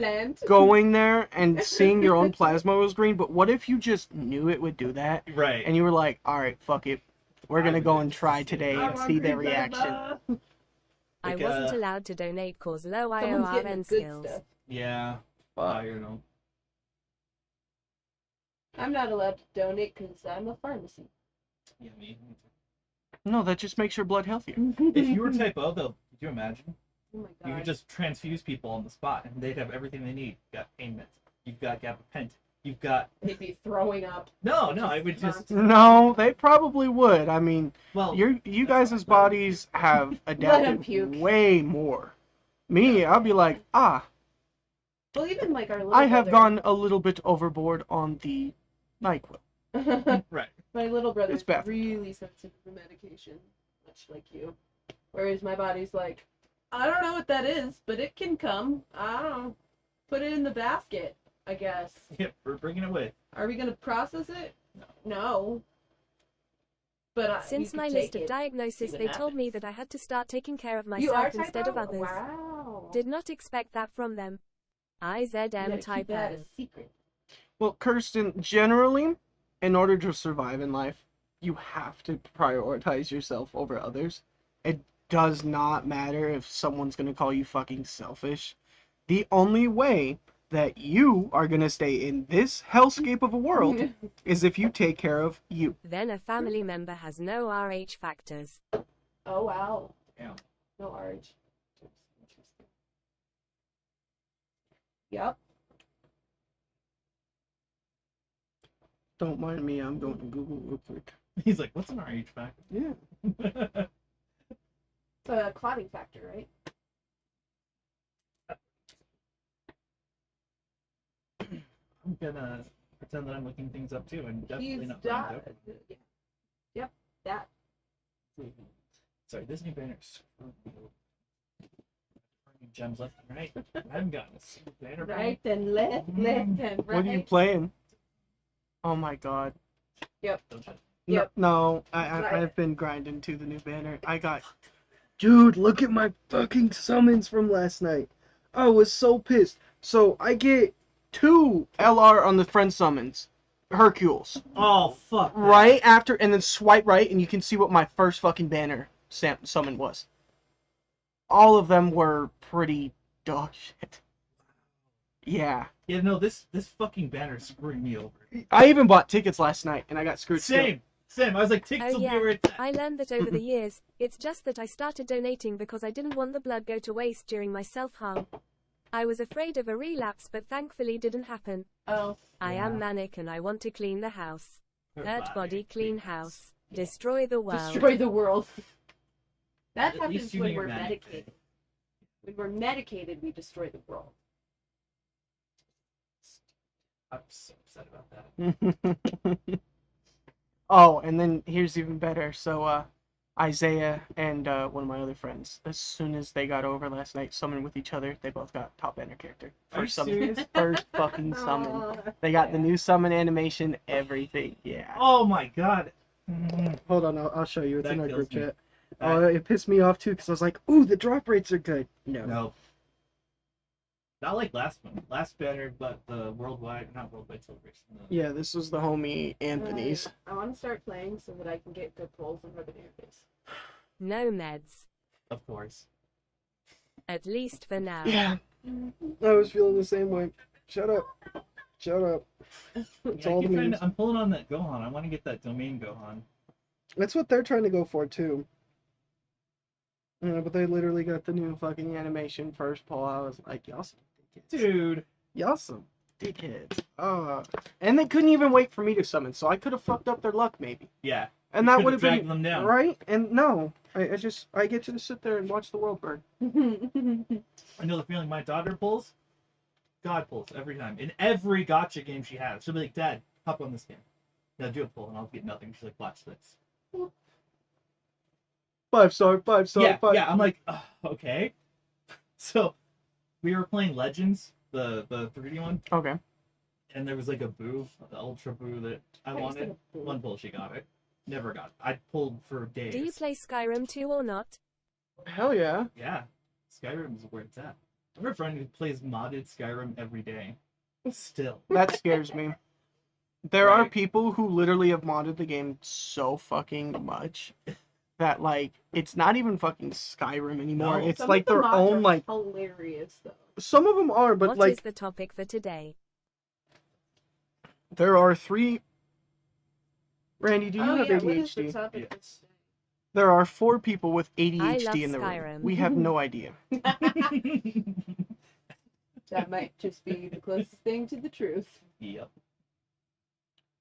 going there and seeing your own plasma was green, but what if you just knew it would do that Right. and you were like, alright, fuck it. We're gonna go and try today I and want see their green reaction. plasma. I Like, wasn't allowed to donate cause low Someone's getting IORN the good skills. stuff. Yeah. Fuck. I don't know. I'm not allowed to donate because I'm a pharmacy. Yeah, me. No, that just makes your blood healthier. If you were type O, though, could you imagine? Oh my You god. could just transfuse people on the spot, and they'd have everything they need. You've got pain meds. You've got gabapentin. You've got... They'd be throwing up. No, I would just... No, they probably would. I mean, Well, you that's guys' fine. bodies have him adapted puke. way more. Me, I'll be like, Well, even like our little I have brother- gone a little bit overboard on the NyQuil. Right. My little brother's It's bad. really sensitive to medication, much like you. Whereas my body's like, I don't know what that is, but it can come. I don't know. Put it in the basket, I guess. Yep, we're bringing it with. Are we going to process it? No. No. But Since you my could list take of it. diagnoses, see they what told me happens. that I had to start taking care of You are myself type instead of O? others. Wow. Did not expect that from them. You IZM gotta type keep that O. a secret. Well, Kirsten, generally, in order to survive in life, you have to prioritize yourself over others. It does not matter if someone's gonna call you fucking selfish. The only way that you are gonna stay in this hellscape of a world is if you take care of you. Then a family member has no RH factors. Oh, wow. Yeah. No RH. Interesting. Yep. Don't mind me, I'm going to Google real quick. He's like, what's an RH factor? Yeah. It's a clotting factor, right? I'm gonna pretend that I'm looking things up too, and definitely He's not done. playing Yep, that. Dope. Sorry, this new banner gems left and right. I haven't gotten a single banner. Right and left, left and right. What are you playing? Oh my god. Yep. Don't touch it. Yep. No, Right. I've been grinding to the new banner. Dude, look at my fucking summons from last night. I was so pissed. So I get 2 LR on the friend summons. Hercules. Oh fuck! that. Right after, and then swipe right, and you can see what my first fucking banner summon was. All of them were pretty dog shit. Yeah. Yeah, no, this fucking banner screwed me over. I even bought tickets last night, and I got screwed. Same. I was like, tickets Oh will yeah, be where it's at. I learned that over the years. It's just that I started donating because I didn't want the blood go to waste during my self-harm. I was afraid of a relapse, but thankfully didn't happen. Oh. I Yeah. am manic and I want to clean the house. Her Hurt body, clean cleans. house. Destroy the world. Destroy the world. That At happens least you when knew you're we're manic. medicated. When we're medicated, we destroy the world. I'm so upset about that. Oh, and then here's even better. So, Isaiah and one of my other friends, as soon as they got over last night, summoned with each other, they both got top banner character. Are you First summon. serious? First fucking summon. Aw. They got the new summon animation, everything. Yeah. Oh my god. Mm, Hold on, I'll show you. It's That in our kills group me. chat. Oh, it pissed me off too because I was like, "Ooh, the drop rates are good." No. No. Not like last one. Last banner, but the worldwide, not worldwide celebration. Yeah, this was the homie Anthony's. I want to start playing so that I can get good pulls and rub it in your face. No meds. Of course. At least for now. Yeah, I was feeling the same way. Shut up. Shut up. It's Yeah, I all keep the trying memes. to, I'm pulling on that Gohan. I want to get that domain Gohan. That's what they're trying to go for too. Yeah, but they literally got the new fucking animation first pull. I was like, y'all some dickheads. Dude. Y'all some dickheads. And they couldn't even wait for me to summon, so I could have fucked up their luck maybe. Yeah. And You that could've would have dragged been them down. right. And no, I get to just sit there and watch the world burn. I know the feeling my daughter pulls. God pulls every time. In every gotcha game she has. She'll be like, Dad, hop on this game. Now do a pull, and I'll get nothing. She's like, watch this. 5-star, 5-star, Yeah, 5. yeah. I'm like, okay. So, we were playing Legends, the 3D one, Okay. and there was like a boo, the Ultra Boo that I How do you say wanted. a boo? One pull, she got it. Never got it. I pulled for days. Do you play Skyrim too or not? Hell yeah. Yeah. Skyrim is where it's at. I have a friend who plays modded Skyrim every day. Still. That scares me. There are Right. people who literally have modded the game so fucking much that like it's not even fucking Skyrim anymore. No. It's Some like of the their mods own are like hilarious though. some of them are, but What is like the topic for today? There are 3. Randy, do you Oh have yeah, what is the ADHD? topic? Yes. There are 4 people with I ADHD love in the room. Skyrim. We have no idea. That might just be the closest thing to the truth. Yep.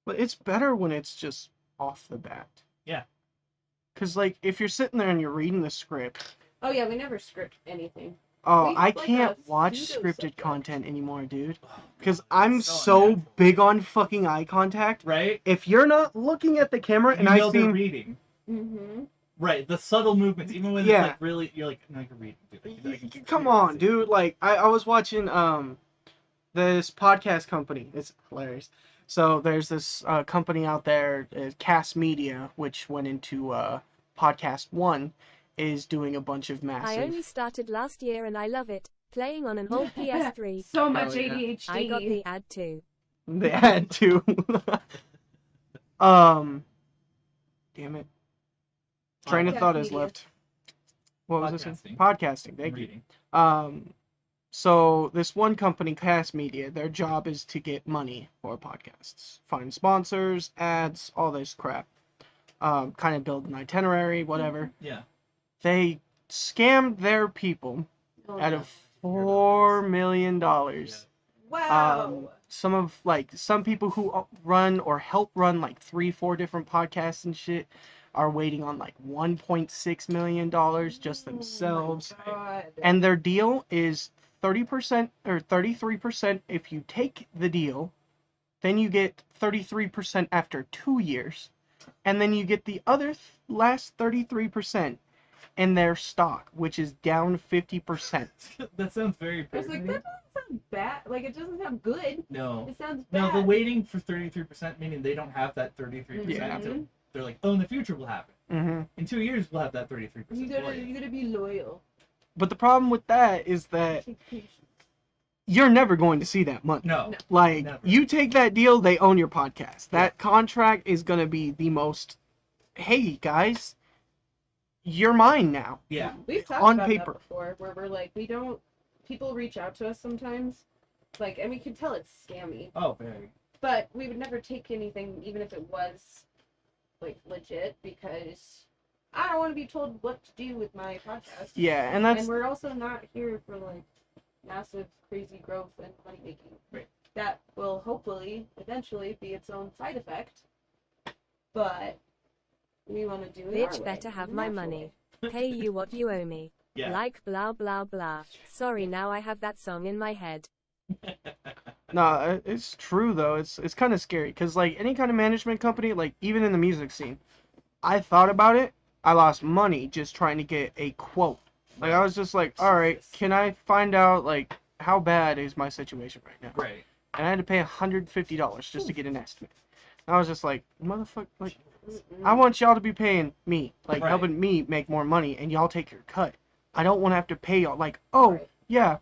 But it's better when it's just off the bat. Yeah. Because, like, if you're sitting there and you're reading the script, Oh yeah, we never script anything. oh, We I have, like, can't a watch pseudo scripted subject. content anymore, dude. Oh, Because God, I'm it's so unnatural. big on fucking eye contact. Right? If you're not looking at the camera and You I know they're seem... reading. Mm-hmm. Right, the subtle movements, even when Yeah. it's like really, you're like, no, you're reading. Dude. I can Come clearly on, see. dude. Like, I was watching this podcast company. It's hilarious. So there's this company out there, Cast Media, which went into Podcast One, is doing a bunch of I massive... only started last year and I love it. Playing on an old PS3. So much Hell yeah. ADHD. I got the ad too. They had to. Damn it. Train of Podcast thought is media. left. What was this? Podcasting. Podcasting. Thank you. Reading. So this one company, Cast Media, their job is to get money for podcasts, find sponsors, ads, all this crap. Kind of build an itinerary, whatever. Yeah. They scammed their people Oh, out no. of $4 million. Wow. Some people who run or help run like 3-4 different podcasts and shit are waiting on like $1.6 million just themselves. Oh my God. And their deal is 30% or 33% if you take the deal, then you get 33% after 2 years, and then you get the other last 33% in their stock, which is down 50%. That sounds very I was like, appealing. that doesn't sound bad. Like, it doesn't sound good. No. It sounds No, bad. the waiting for 33%, meaning they don't have that 33% Yeah. until they're like, oh, in the future will happen. Mm-hmm. In 2 years, we'll have that 33%. You gotta be loyal. But the problem with that is that you're never going to see that money. No. Like, Never. you take that deal, they own your podcast. That contract is going to be the most, hey, guys, you're mine now. Yeah. We've talked On about paper. that before, where we're like, people reach out to us sometimes, like, and we can tell it's scammy, Oh, very. but we would never take anything, even if it was, like, legit, because I don't want to be told what to do with my podcast. Yeah, and that's... And we're also not here for, like, massive, crazy growth and money making. Right. That will hopefully, eventually, be its own side effect, but we want to do it our Bitch way, better have the my natural money. way. Pay you what you owe me. Yeah. Like blah blah blah. Sorry, now I have that song in my head. No, it's true, though. It's kind of scary, because, like, any kind of management company, like, even in the music scene, I thought about it, I lost money just trying to get a quote. Like, I was just like, alright, can I find out, like, how bad is my situation right now? Right. And I had to pay $150 just to get an estimate. And I was just like, motherfucker, like, Mm-mm. I want y'all to be paying me, like, Right. helping me make more money, and y'all take your cut. I don't want to have to pay y'all, like, oh, Right. yeah,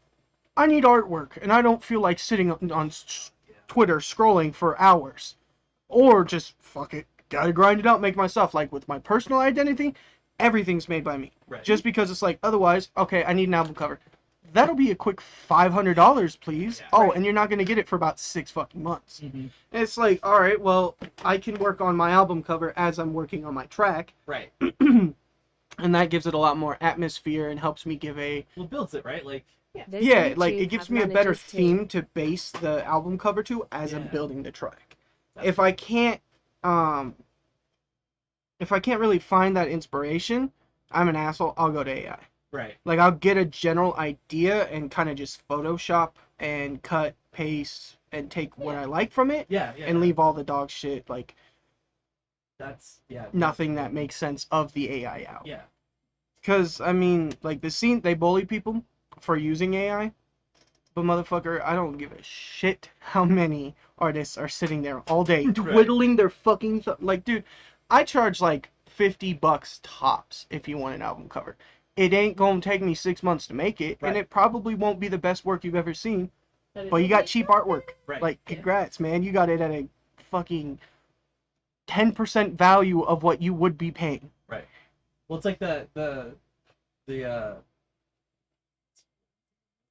I need artwork, and I don't feel like sitting on Twitter scrolling for hours. Or just, fuck it, gotta grind it out, make myself. Like, with my personal identity, everything's made by me. Right. Just because it's like, otherwise, okay, I need an album cover. That'll be a quick $500, please. Yeah. Oh, Right. and you're not gonna get it for about 6 fucking months. Mm-hmm. And it's like, alright, well, I can work on my album cover as I'm working on my track. Right. And that gives it a lot more atmosphere and helps me give a... Well, it builds it, right? Like, Does Yeah, like, YouTube it gives have me a better managers too? theme to base the album cover to as I'm Yeah. building the track. That's If I can't really find that inspiration, I'm an asshole, I'll go to AI. right. Like, I'll get a general idea and kind of just Photoshop and cut, paste, and take what Yeah. I like from it Yeah, yeah. and leave all the dog shit, like, That's, yeah. nothing that makes sense of the AI out. Yeah. Because, I mean, like, the scene, they bully people for using AI, but motherfucker, I don't give a shit how many artists are sitting there all day twiddling their fucking like, dude, I charge like $50 tops if you want an album cover. It ain't gonna take me 6 months to make it, and Right. it probably won't be the best work you've ever seen, But but you got cheap artwork. Right. Like, Yeah. congrats, man, you got it at a fucking 10% value of what you would be paying. Right. Well, it's like it's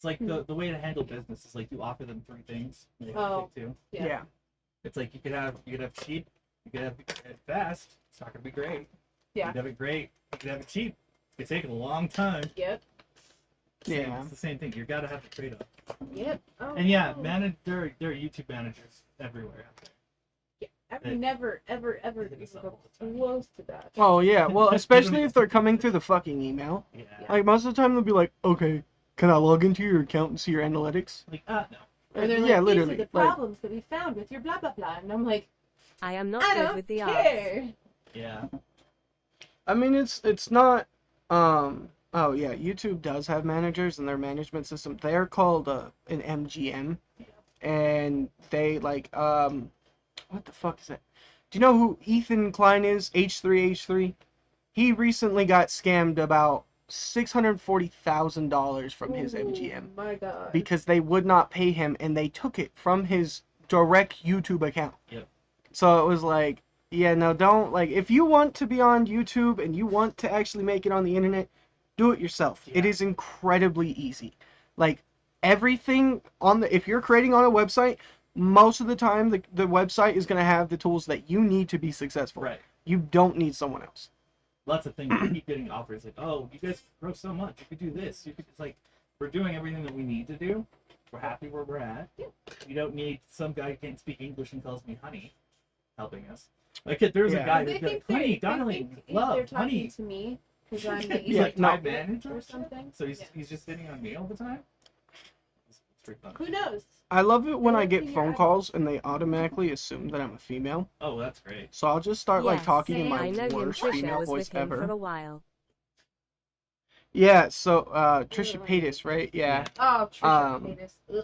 like the way to handle business is like you offer them 3 things. And they Oh. pick 2. Yeah. It's like you could have cheap, you could have it fast. It's not gonna be great. Yeah. You could have it great. You could have it cheap. It could take a long time. Yep. Yeah. It's the same thing. You gotta have the trade-off. Yep. Oh, And yeah, no. there are YouTube managers everywhere out there. I would never, ever, ever They even suck go all the time. close to that. Oh yeah, well, especially if they're coming through the fucking email. Yeah. Like most of the time they'll be like, okay, can I log into your account and see your analytics? Like, no. Or they're like, yeah, these literally. are the Like, problems that we found with your blah blah blah, and I'm like, I am not I good don't with the arts. care. Yeah. I mean, it's not. Oh yeah, YouTube does have managers and their management system. They're called an MGM, and they like what the fuck is that? Do you know who Ethan Klein is? H3H3. He recently got scammed about $640,000 from his MGM Oh my god. because they would not pay him and they took it from his direct YouTube account. Yep. So it was like, yeah, no, don't, like, if you want to be on YouTube and you want to actually make it on the internet, do it yourself. Yeah. It is incredibly easy. Like, everything on the, if you're creating on a website, most of the time the website is going to have the tools that you need to be successful. Right. You don't need someone else. Lots of things. You keep getting offers like, oh, you guys grow so much. You could do this. You could. It's like we're doing everything that we need to do. We're happy where we're at. You don't need some guy who can't speak English and calls me honey helping us. Like there's a Yeah. guy They who's think like, they honey, think darling, they're love, talking honey. to me because I'm the He's Yeah, like no. my manager or something. So he's Yeah. he's just hitting on me all the time. It's pretty fun. Who knows? I love it when I Look get in your phone eyeball. calls and they automatically assume that I'm a female. Oh, that's great. So I'll just start like Yes, talking in Sam. my I know him. worst Trisha female was voice with him for ever. a while. Yeah, so Trisha Paytas, right? Yeah. Oh, Trisha Um, Paytas. Ugh.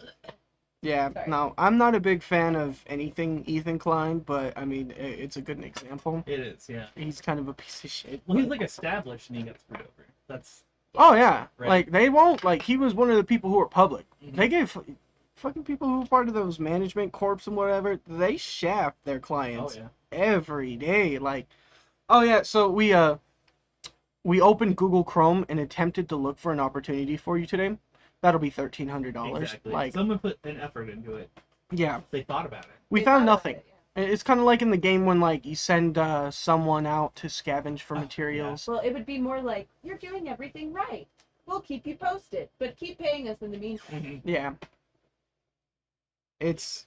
Yeah. Sorry. No, I'm not a big fan of anything Ethan Klein, but I mean it's a good example. It is, yeah. He's kind of a piece of shit. Well, he's like established and he gets screwed over. That's Oh yeah. Right. Like they won't like he was one of the people who were public. Mhm. They gave fucking people who were part of those management corps and whatever, they shaft their clients oh yeah. every day. Like, oh yeah, so we opened Google Chrome and attempted to look for an opportunity for you today. That'll be $1,300. Exactly. Like, Someone put an effort into it. yeah, They thought about it. we They found thought about nothing. it, yeah. It's kind of like in the game when like you send someone out to scavenge for Oh, yeah. materials. Well, it would be more like, you're doing everything right. We'll keep you posted, but keep paying us in the meantime. Mhm. Yeah. It's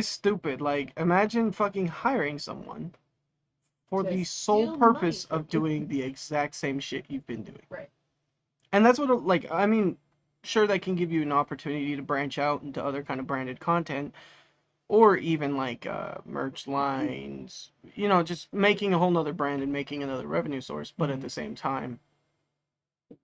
stupid. Like, imagine fucking hiring someone for To the sole steal purpose money of doing the exact same shit you've been doing. Right. And that's what, like, I mean, sure, that can give you an opportunity to branch out into other kind of branded content, or even like merch lines, you know, just making a whole nother brand and making another revenue source. But at Mhm. the same time,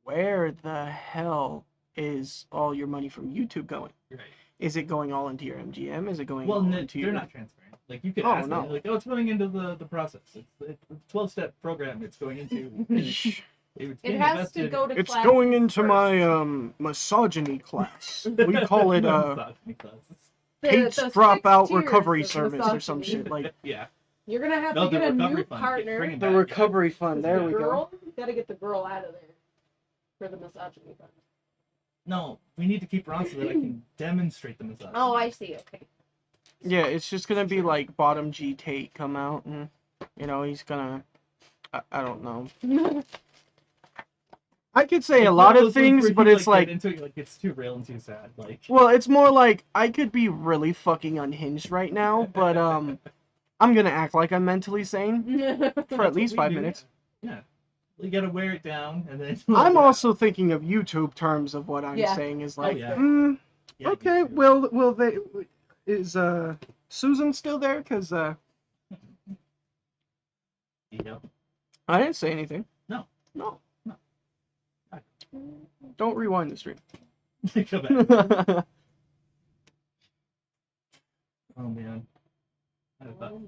where the hell is all your money from YouTube going? Right. Is it going all into your MGM? Is it going Well, all no, into they're your... not transparent. Like you could Oh, ask no. them, like, oh, it's going into the process. It's a 12-step program. It's going into. It's It being has invested- to go to It's classes going into first. my misogyny class. We call it Misogyny classes. Kate's The 6 Dropout tiers Recovery of Service or some misogyny. shit. Like, Yeah. You're gonna have No, to the get a recovery new fund. partner. Bring it the back. recovery fund, there The we go. girl, gotta get the girl out of there for the misogyny fund. No, we need to keep her on so that I can demonstrate the misogyny. Oh, I see. Okay. Yeah, it's just gonna be like Bottom G Tate come out and, you know, he's gonna... I don't know. I could say It's a one lot those of things where things, but you, it's get like... into it, like it's too real and too sad. Like. Well, it's more like I could be really fucking unhinged right now, but I'm gonna act like I'm mentally sane for That's at what least we 5 do, minutes. Yeah. You gotta wear it down and then. I'm also thinking of YouTube terms of what I'm Yeah. saying is Oh, like, yeah. Yeah, okay, you too. will they, is Susan still there? Cause You know? I didn't say anything. No. No. No. Don't rewind the stream. Go back. Oh man.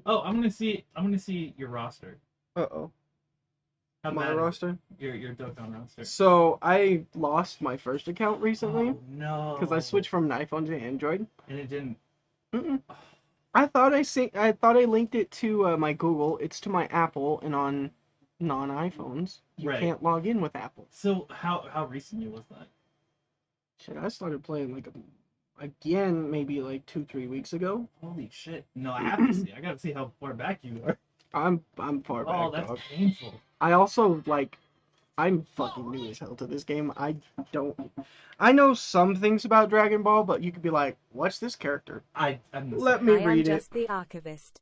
Oh, I'm gonna see your roster. Uh-oh. How My bad is it? roster? Your Dokkan roster. So I lost my first account recently Oh, no. because I switched from an iPhone to Android. And it didn't. Mm-mm. I thought I linked it to my Google. It's to my Apple, and on non-iPhones, you Right. can't log in with Apple. So how recently was that? Shit, I started playing like again maybe like 2-3 weeks ago. Holy shit! No, I have to see. I gotta see how far back you are. I'm far back, Oh, that's dog. painful. I also like I'm fucking new as hell to this game. I know some things about Dragon Ball, but you could be like, what's this character? I'm the Let same. me I am read it. just the archivist.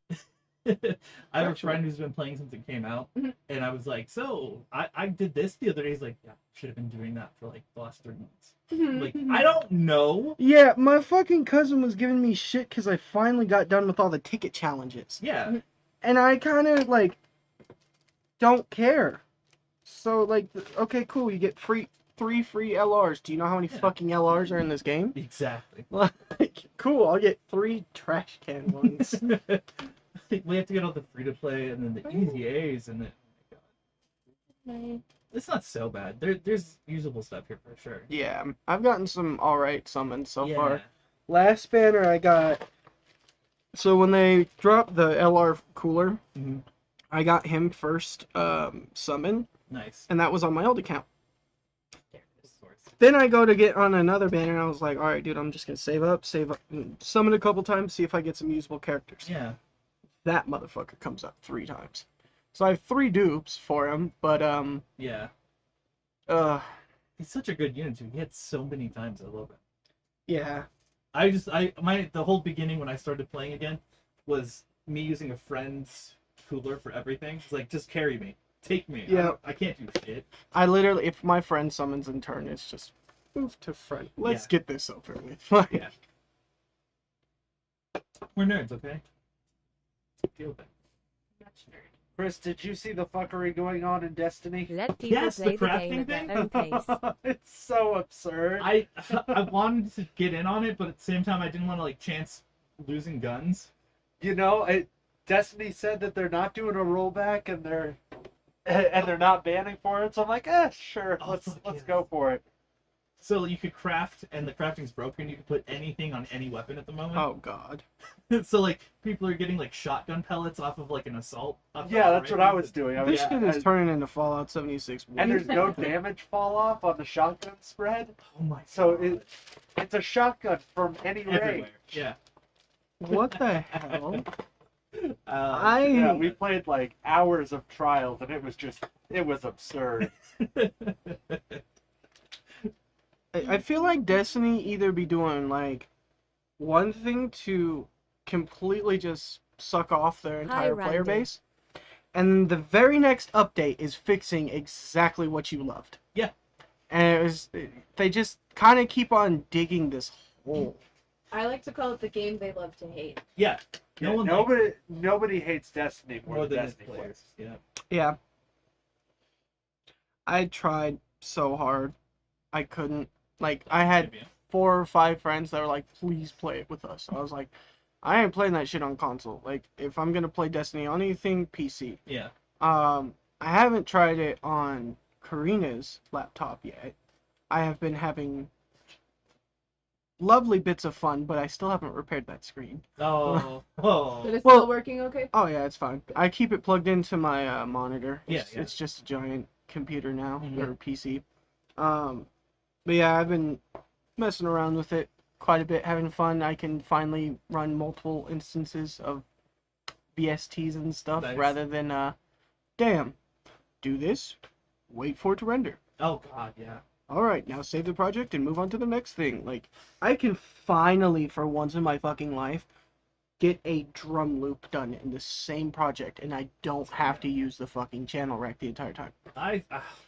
I have a Actually. friend who's been playing since it came out, Mhm. and I was like, so I did this the other day. He's like, yeah, should have been doing that for like the last 3 months. I'm like, I don't know. Yeah, my fucking cousin was giving me shit because I finally got done with all the ticket challenges. Yeah, And I kind of, like, don't care. So, like, okay, cool, you get 3 free LRs. Do you know how many Yeah. fucking LRs are in this game? exactly. Like, cool, I'll get 3 trash can ones. We have to get all the free to play and then the EZAs and then. Oh my god. It's not so bad. There's usable stuff here for sure. Yeah, I've gotten some alright summons so Yeah. far. Last banner I got. So when they dropped the LR cooler, Mhm. I got him first summon, Nice. and that was on my old account. There it is, source. Then I go to get on another banner, and I was like, alright, dude, I'm just gonna save up, and summon a couple times, see if I get some usable characters. Yeah. That motherfucker comes up 3 times. So I have 3 dupes for him, but, Yeah. He's such a good unit too. He hits so many times. I love it. yeah. The whole beginning when I started playing again was me using a friend's cooler for everything. It's like, just carry me. Take me. Yeah. I can't do shit. I literally, if my friend summons in turn, it's just, move to friend. Let's Yeah. get this over with. Like, Yeah. We're nerds, okay? Deal with it. Much nerd. Chris, did you see the fuckery going on in Destiny? Let people Yes, the play the game crafting at their thing? own pace. It's so absurd. I wanted to get in on it, but at the same time, I didn't want to like chance losing guns. You know, Destiny said that they're not doing a rollback and they're not banning for it. So I'm like, sure, Oh, let's fuck yeah. go for it. So you could craft, and the crafting's broken. You can put anything on any weapon at the moment. oh god. So like people are getting like shotgun pellets off of like an assault. Yeah, that's what I was doing. This Yeah, shit is turning into Fallout 76. and there's no weird. damage fall off on the shotgun spread. Oh my. So God. it's a shotgun from any Everywhere. range. Yeah. What the hell? Yeah, we played like hours of trials and it was absurd. I feel like Destiny either be doing like one thing to completely just suck off their entire player Randy. base, and the very next update is fixing exactly what you loved. Yeah. And they just kind of keep on digging this hole. I like to call it the game they love to hate. Yeah. No Yeah, one nobody hates Destiny more more than than his Destiny players. players. Yeah. Yeah. I tried so hard. I couldn't. Like, I had Maybe. 4 or 5 friends that were like, please play it with us. I was like, I ain't playing that shit on console. Like, if I'm gonna play Destiny on anything, PC. Yeah. I haven't tried it on Karina's laptop yet. I have been having lovely bits of fun, but I still haven't repaired that screen. Oh. But Oh. it's Well- still working okay? Oh yeah, it's fine. I keep it plugged into my monitor. Yeah, It's, yeah. it's just a giant computer now, Mhm. or PC. But yeah, I've been messing around with it quite a bit, having fun. I can finally run multiple instances of VSTs and stuff Nice. rather than damn, do this, wait for it to render. Oh God. Yeah. Alright, now save the project and move on to the next thing. Like, I can finally, for once in my fucking life, get a drum loop done in the same project, and I don't have to use the fucking channel rack the entire time. I've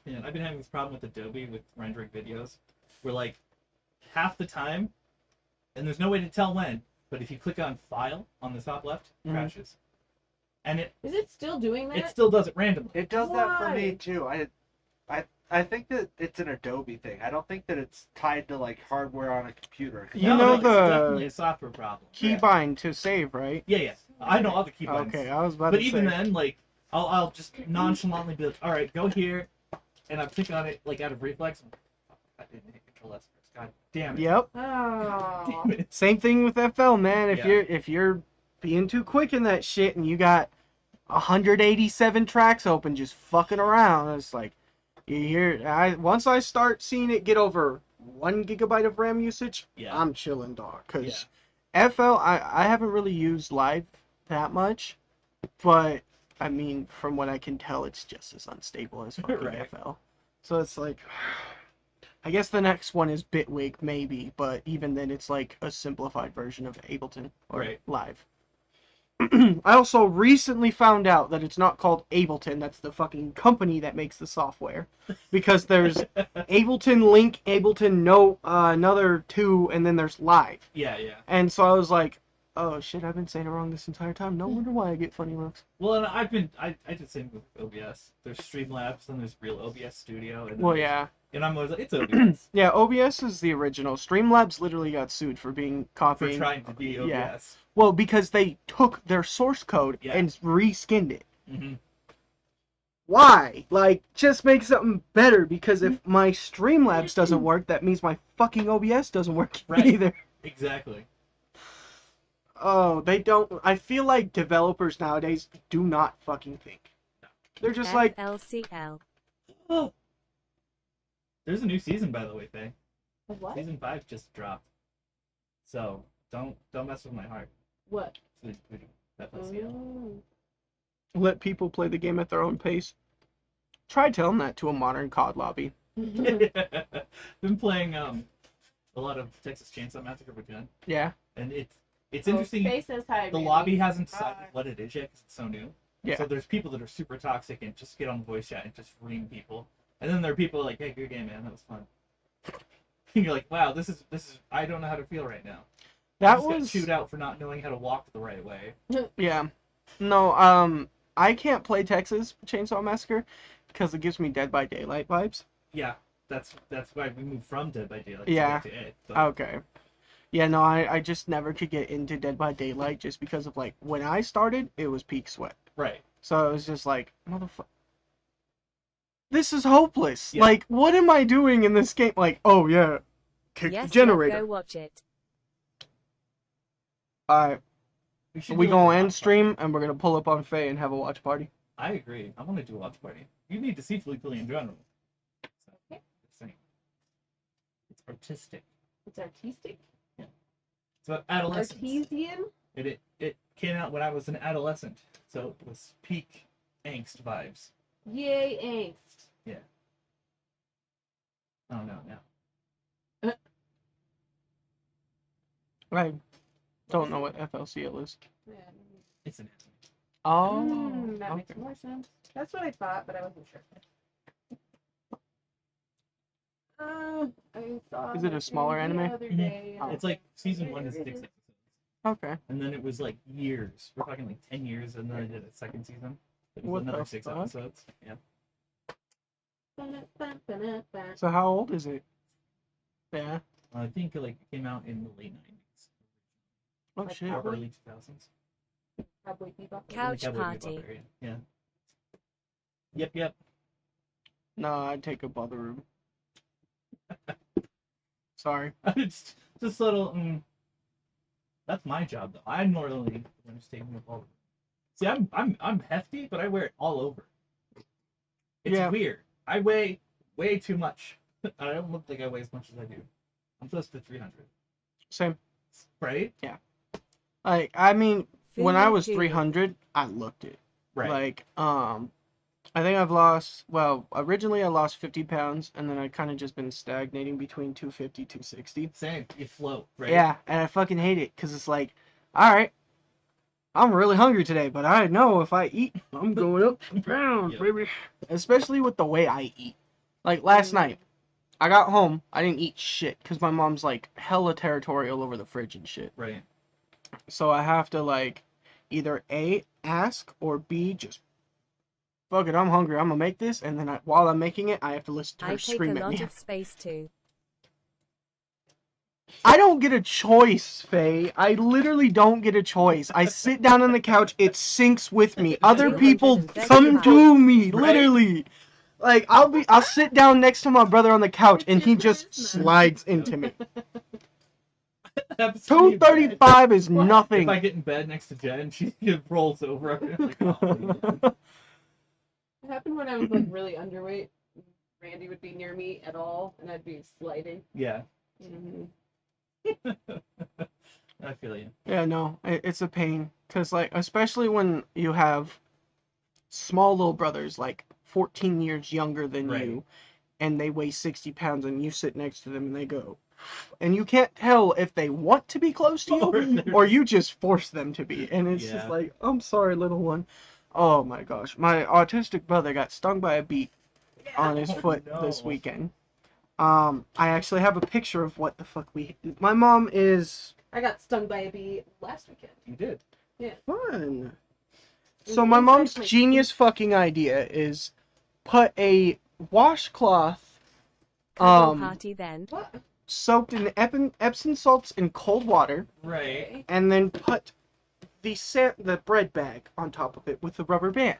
been having this problem with Adobe with rendering videos, where like half the time, and there's no way to tell when, but if you click on File on the top left, it Mhm. crashes, and Is it still doing that? it still does it randomly. It does that for me Why? too. I think that it's an Adobe thing. I don't think that it's tied to like hardware on a computer. You No, know it's the definitely a software problem. keybind to save, right? Yeah, yeah. I know all the keybinds. Okay, I was about But to even say. then, like, I'll just nonchalantly be like, all right, go here, and I click on it like out of reflex. I didn't hit Control S first. God damn it. Yep. Oh. Damn it. Same thing with FL, man. If Yeah. you're being too quick in that shit and you got 187 tracks open just fucking around, it's like once I start seeing it get over 1 gigabyte of RAM usage, Yeah. I'm chilling, dog. Because FL, I haven't really used live that much, but I mean, from what I can tell, it's just as unstable as fucking Right. FL. So it's like, I guess the next one is Bitwig, maybe, but even then, it's like a simplified version of Ableton or Right. Live. I also recently found out that it's not called Ableton. That's the fucking company that makes the software. Because there's Ableton Link, Ableton Note, another 2, and then there's Live. Yeah, yeah. And so I was like, oh shit, I've been saying it wrong this entire time. No wonder why I get funny looks. Well, and I did the same with OBS. There's Streamlabs and there's real OBS Studio. And then Well, there's- yeah. And I'm always like, it's OBS. Yeah, OBS is the original. Streamlabs literally got sued for being For copying. trying to be OBS. Yeah. Well, because they took their source code Yeah. and reskinned it. Mm-hmm. Why? Like, just make something better, because if my Streamlabs doesn't work, that means my fucking OBS doesn't work Right. either. Exactly. Oh, they don't. I feel like developers nowadays do not fucking think. They're just like, FLCL. Oh. There's a new season, by the way, Faye. What? Season 5 just dropped. So don't mess with my heart. What? FLCL. Mm. let people play the game at their own pace. Try telling that to a modern COD lobby. Been playing a lot of Texas Chainsaw Massacre with Jen, Yeah. and it's interesting. Faye says hi, The Randy. lobby hasn't decided Hi. what it is yet because it's so new. Yeah. So there's people that are super toxic and just get on voice chat and just ream people, and then there are people like, "Hey, good game, man. That was fun." And you're like, "Wow, this is I don't know how to feel right now." I That just got was chewed out for not knowing how to walk the right way. Yeah. No, I can't play Texas Chainsaw Massacre because it gives me Dead by Daylight vibes. Yeah, that's why we moved from Dead by Daylight Yeah. to it. But Okay. Yeah, no, I just never could get into Dead by Daylight just because of, like, when I started, it was peak sweat. right. So it was just like, motherfucker. This is hopeless. Yeah. Like, what am I doing in this game? Like, oh yeah, kick Yes, the Rob, generator. go watch it. Alright, should we do, gonna like, a end watch stream and we're gonna pull up on Faye and have a watch party. party. I agree. I want to do a watch party. You need to see Fleetly in general. So, Okay. it's saying. It's artistic. It's artistic. It's about adolescence. Artesian. It came out when I was an adolescent, so it was peak angst vibes. Yay, angst. Oh no, now. I don't know what FLCL is. Yeah. It's an anime. Oh, That makes okay. more sense. That's what I thought, but I wasn't sure. I saw Is it a this smaller thing the anime? other Mhm. day, and It's like season 1 is 6 episodes, Okay. and then it was like years. We're talking like 10 years, and then I did a second season. It was What another the 6 fuck? episodes. Yeah. So how old is it? Yeah. I think like it came out in the late 90s Oh Like shit. or Cowboy? early 2000s. Cowboy Bebop. In the Couch Cowboy Bebop party. area. Yeah. Yep. No, I'd take a bother room. Sorry. It's just little. That's my job though. I'm normally the one who's taking up all. See, I'm hefty, but I wear it all over. It's Yeah. weird. I weigh way too much. I don't look like I weigh as much as I do. I'm close to 300. Same. Right? Like, I mean, when I was Food. 300, I looked it. Right. Like, I think I've lost, well, originally I lost 50 pounds, and then I kind of just been stagnating between 250, 260. Same. You float. Right. Yeah, and I fucking hate it, because it's like, alright, I'm really hungry today, but I know if I eat, I'm going up and down, Yeah. baby. Especially with the way I eat. Like, last night, I got home, I didn't eat shit, because my mom's, like, hella territorial over the fridge and shit. Right. So I have to, like, either A, ask, or B, just, fuck it, I'm hungry, I'm gonna make this, and then while I'm making it, I have to listen to I her take a scream at lot me. of space too. I don't get a choice, Faye. I literally don't get a choice. I sit down on the couch, it sinks with me. Other people 235. come to me, Right? literally. Like, I'll sit down next to my brother on the couch, and he just slides into me. Happens to me in bed. 235 is nothing. If I get in bed next to Jen, she rolls over. I'm like, oh. It happened when I was like really underweight. Randy would be near me at all, and I'd be sliding. Yeah. Mm-hmm. I feel you. Yeah, no, it's a pain. Because, like, especially when you have small little brothers, like 14 years younger than Right. you, and they weigh 60 pounds, and you sit next to them and they go. And you can't tell if they want to be close to you or you just force them to be. And it's just Yeah. like, I'm sorry, little one. Oh my gosh. My autistic brother got stung by a bee on his Oh, foot no. this weekend. I actually have a picture of what the fuck my mom is I got stung by a bee last weekend. You did. fun. It So was my inside mom's my genius fucking idea is put a washcloth Cuddle party then. What? soaked in Epsom salts in cold water, Right. and then put the bread bag on top of it with a rubber band.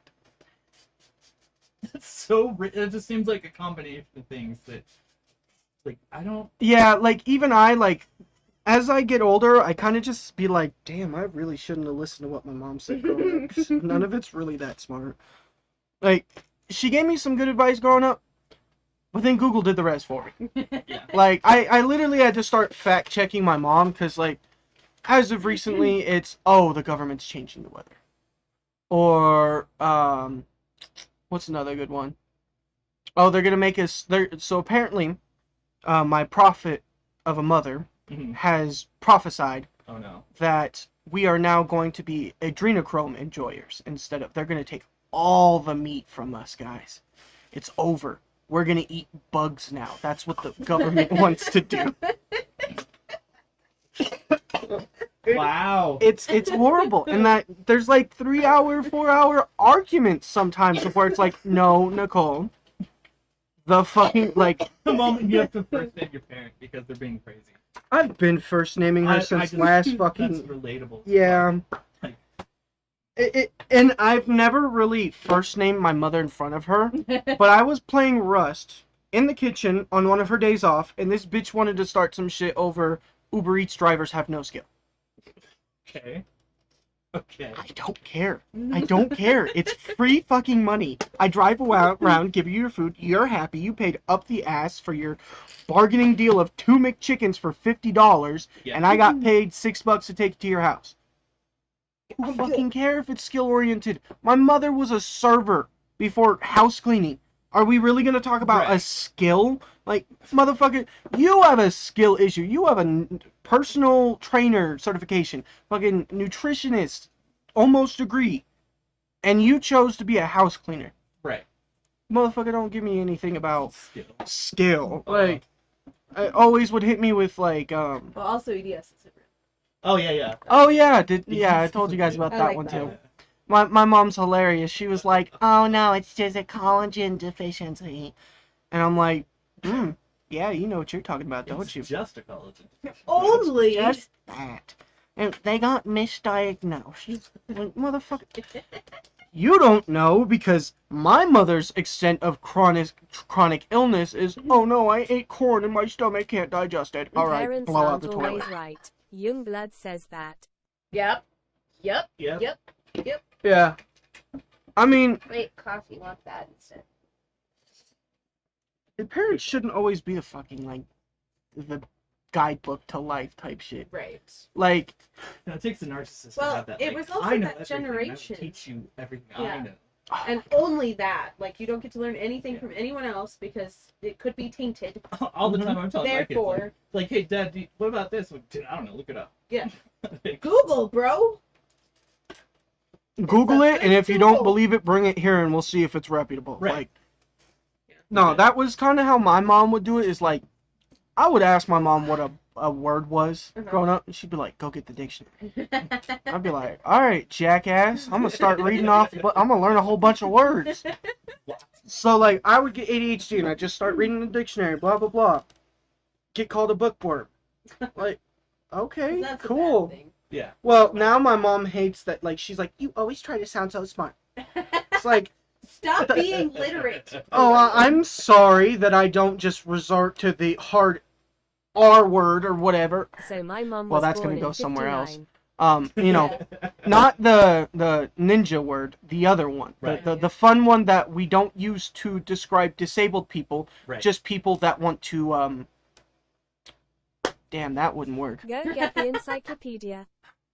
It's so. It just seems like a combination of things that, like, I don't. Yeah, like even I like as I get older, I kind of just be like, damn, I really shouldn't have listened to what my mom said growing up. 'Cause none of it's really that smart. Like, she gave me some good advice growing up, but then Google did the rest for me. Yeah. Like, I literally had to start fact checking my mom because, like, as of recently, it's, oh, the government's changing the weather. Or, what's another good one? Oh, they're gonna make us, so apparently, my prophet of a mother Mhm. has prophesied Oh no. that we are now going to be adrenochrome enjoyers instead of, they're going to take all the meat from us, guys. It's over. We're going to eat bugs now. That's what the government wants to do. Wow. It's horrible. And that there's like 3 hour, 4 hour arguments sometimes where it's like, no, Nicole. The fucking, like, The moment you have to first name your parent because they're being crazy. I've been first naming her since last That's fucking, relatable. yeah. Like- And I've never really first named my mother in front of her, but I was playing Rust in the kitchen on one of her days off, and this bitch wanted to start some shit over Uber Eats drivers have no skill. Okay. Okay. I don't care. I don't care. It's free fucking money. I drive around, give you your food, you're happy, you paid up the ass for your bargaining deal of 2 McChickens for $50, Yeah. and I got paid $6 to take it to your house. Who fucking care if it's skill-oriented? My mother was a server before house cleaning. Are we really gonna talk about a Right. skill? Like, motherfucker, you have a skill issue. You have a personal trainer certification. Fucking nutritionist, almost degree. And you chose to be a house cleaner. Right. Motherfucker, don't give me anything about Skill. skill. Like, it always would hit me with, like, Well, also EDS isn't real. Oh yeah, yeah. oh yeah, I told you guys about I that like one that too. one. My mom's hilarious. She was like, "Oh no, it's just a collagen deficiency," and I'm like, yeah, you know what you're talking about, don't It's you?" just a collagen. Only. Just that, and they got misdiagnosed. Like, motherfucker, you don't know because my mother's extent of chronic illness is, oh no, I ate corn and my stomach can't digest it. All right, Parents blow out aren't the always toilet. right. Young blood says that. Yep. Yep. Yep. Yep. Yeah, I mean, Wait, coffee. Want that instead? parents shouldn't always be the fucking, like, the guidebook to life type shit. Right. Like, No, it takes a narcissist Well, to have that. it like, was also I know that everything, I will generation. teach you everything Yeah. I know. And only that. Like, you don't get to learn anything Yeah. from anyone else because it could be tainted. All the time I'm telling my kids, Therefore, like, hey, Dad, what about this? Like, dude, I don't know. Look it up. Yeah. Like, Google, bro. Google a it, and good if you don't tool. believe it, bring it here and we'll see if it's reputable. Right. Like, no, that was kind of how my mom would do it, is like, I would ask my mom what a word was Uh-huh. growing up, and she'd be like, go get the dictionary. I'd be like, all right, jackass, I'm going to start reading off, but I'm going to learn a whole bunch of words. So, like, I would get ADHD, and I'd just start reading the dictionary, blah, blah, blah. Get called a bookworm. Like, okay, That's a cool. bad thing. Yeah. Well, now my mom hates that, like, she's like, you always try to sound so smart. It's like, Stop being literate. oh, I'm sorry that I don't just resort to the hard R word or whatever. So my mum Well, was that's born gonna go in somewhere else. 59. Not the ninja word, the other one. Right. The fun one that we don't use to describe disabled people, Right. just people that want to, damn, that wouldn't work. Go get the encyclopedia.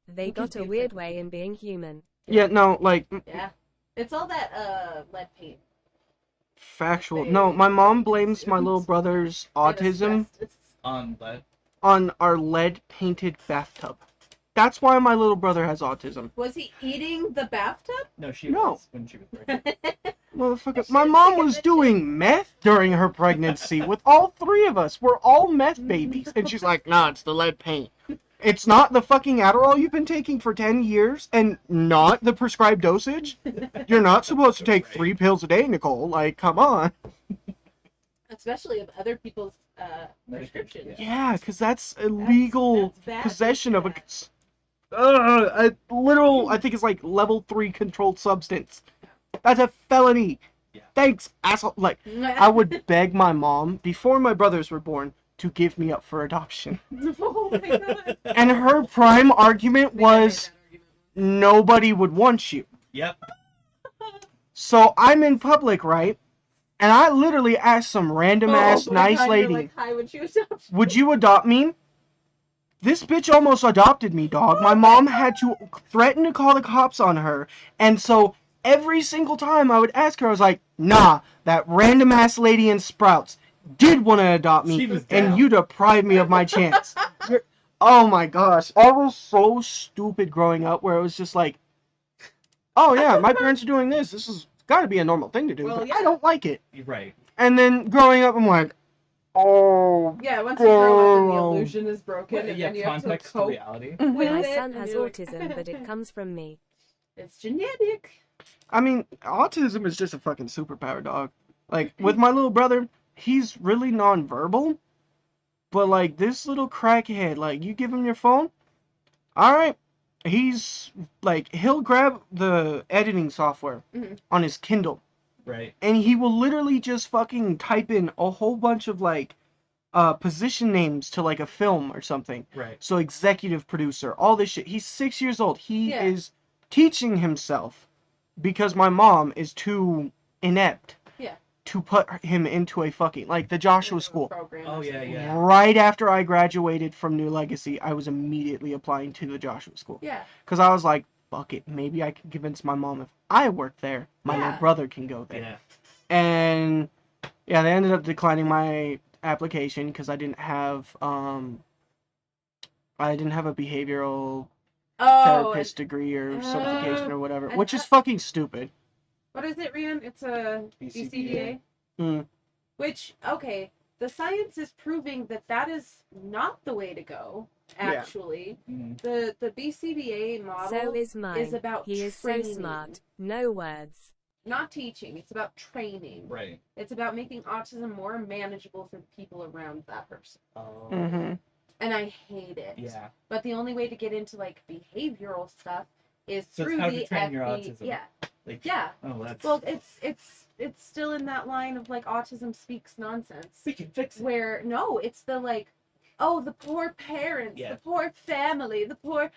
They got a weird way in being human. Yeah, no, like, Yeah. It's all that lead paint. factual. No, my mom blames my little brother's And autism asbestos. On that. on our lead-painted bathtub. That's why my little brother has autism. Was he eating the bathtub? No, she No. was when she was pregnant. Motherfucker, my mom was doing meth during her pregnancy with all three of us. We're all meth babies. And she's like, nah, it's the lead paint. It's not the fucking Adderall you've been taking for 10 years and not the prescribed dosage. You're not supposed to take 3 pills a day, Nicole. Like, come on. Especially of other people's prescriptions. Yeah, because that's illegal that's bad. possession of a I think it's like level 3 controlled substance. That's a felony. Yeah. Thanks, asshole. Like, I would beg my mom, before my brothers were born, to give me up for adoption. Oh my god. And her prime argument was, nobody would want you. Yep. So I'm in public, right? And I literally asked some random ass Oh my nice God, lady, you're like, hi, would you adopt? would you adopt me? This bitch almost adopted me, dog. My mom had to threaten to call the cops on her. And so every single time I would ask her, I was like, nah, that random ass lady in Sprouts did want to adopt She me, was and down. you deprived me of my chance. Oh my gosh. I was so stupid growing up where it was just like, oh yeah, my parents are doing this. This has got to be a normal thing to do, Well, but yeah. I don't like it. You're right. And then growing up, I'm like, oh. Yeah, once you grow up and the Girl. illusion is broken, and Yeah, then you have to context to cope reality. with My it. son and has you're like, autism, but it comes from me. It's genetic. I mean, autism is just a fucking superpower, dog. Like, with my little brother, he's really nonverbal. But, like, this little crackhead, like, you give him your phone, alright. He's, like, he'll grab the editing software Mhm. on his Kindle. Right. And he will literally just fucking type in a whole bunch of, like, position names to, like, a film or something. Right. So, executive producer, all this shit. He's 6 years old. He Yeah. is teaching himself because my mom is too inept Yeah. to put him into a fucking, like, the Joshua School. Program Oh, or yeah, something. yeah. Right after I graduated from New Legacy, I was immediately applying to the Joshua School. Yeah. Because I was like, fuck it, maybe I can convince my mom if I work there, my Yeah. little brother can go there. Yeah. And, yeah, they ended up declining my application because I didn't have a behavioral Oh, therapist degree or certification or whatever, and which is fucking stupid. what is it, Rian? It's a BCBA. Mm. Which, okay, the science is proving that that is not the way to go. Yeah. Actually, Mhm. the BCBA model So is mine. is about He is so training. smart. No words. Not teaching. It's about training. Right. It's about making autism more manageable for the people around that person. Oh. Mm-hmm. And I hate it. Yeah. But the only way to get into like behavioral stuff is So it's through how to the train your FB. autism. Yeah. Like. Yeah. Oh, that's. Well, it's still in that line of like autism speaks nonsense. we can fix it. Where no, it's the like, oh, the poor parents, Yeah. the poor family, the poor.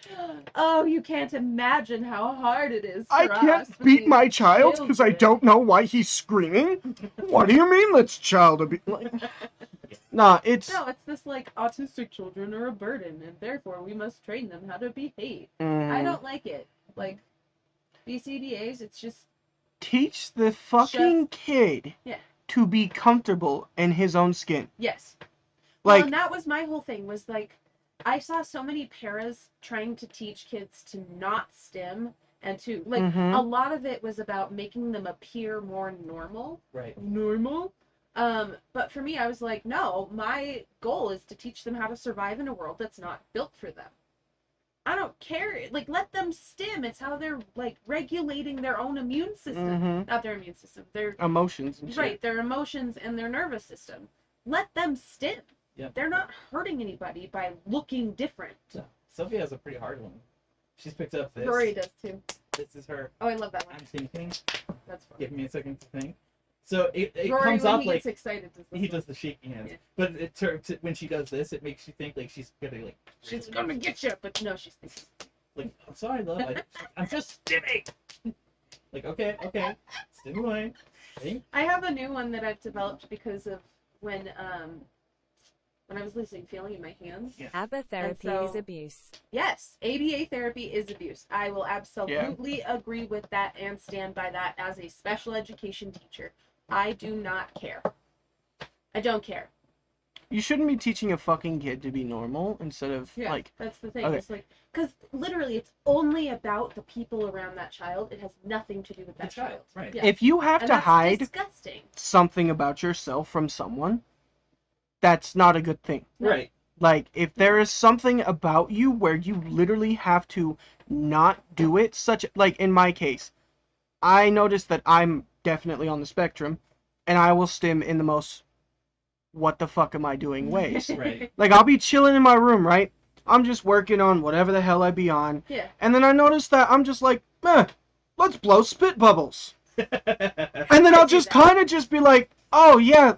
Oh, you can't imagine how hard it is. For I us can't with beat these my child because I children." don't know why he's screaming. What do you mean let's child abuse? Nah, it's... No, it's this like autistic children are a burden, and therefore we must train them how to behave. I Mm. don't like it. Like BCBA's, it's just Teach the fucking kid Yeah. to be comfortable in his own skin. yes. Well, Like, and that was my whole thing. Was like, I saw so many paras trying to teach kids to not stim and to like Mhm. a lot of it was about making them appear more normal. Right. Normal. But for me, I was like, no, my goal is to teach them how to survive in a world that's not built for them. I don't care. Like, let them stim. It's how they're like regulating their own immune system. Mhm. Not their immune system. Their Emotions and shit. right, their emotions and their nervous system. Let them stim. Yep. They're not hurting anybody by looking different. Sophie has a pretty hard one. She's picked up this. Rory does too. This is her. Oh, I love that one. I'm thinking. That's fun. Give me a second to think. So it Rory, comes when up he like gets excited, does this he one. does the shaky hands, Yeah. but when she does this, it makes you think like she's gonna like. She's gonna get you, but no, she's thinking. Like, I'm sorry, love. I'm just stimming. Like, okay, stim away. Okay? I have a new one that I've developed because of when I was losing feeling in my hands. Yeah. ABBA therapy so- is abuse. Yes, ABA therapy is abuse. I will absolutely agree with that and stand by that as a special education teacher. I do not care. I don't care. You shouldn't be teaching a fucking kid to be normal instead of like. That's the thing. okay. It's like, because literally it's only about the people around that child. It has nothing to do with that The child, right. Yeah. If you have And to that's hide disgusting. something about yourself from someone, that's not a good thing. No. Right. Like, if there is something about you where you literally have to not do it, such like in my case, I noticed that I'm definitely on the spectrum, and I will stim in the most what the fuck am I doing ways. Right. Like, I'll be chilling in my room, right? I'm just working on whatever the hell I be on, Yeah. and then I notice that I'm just like, let's blow spit bubbles. And then I I'll do just that. kind of just be like, oh yeah,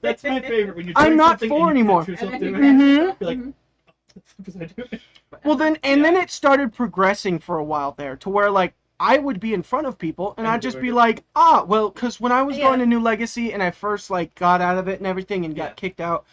That's my favorite when you're I'm doing not something four and you anymore. catch yourself And then doing you it. Mhm. catch You're like, yourself. Because I do it. Well, and then Yeah. it started progressing for a while there to where, like, I would be in front of people and And I'd just do be it. like, well, because when I was Yeah. going to New Legacy and I first, like, got out of it and everything and Yeah. got kicked out,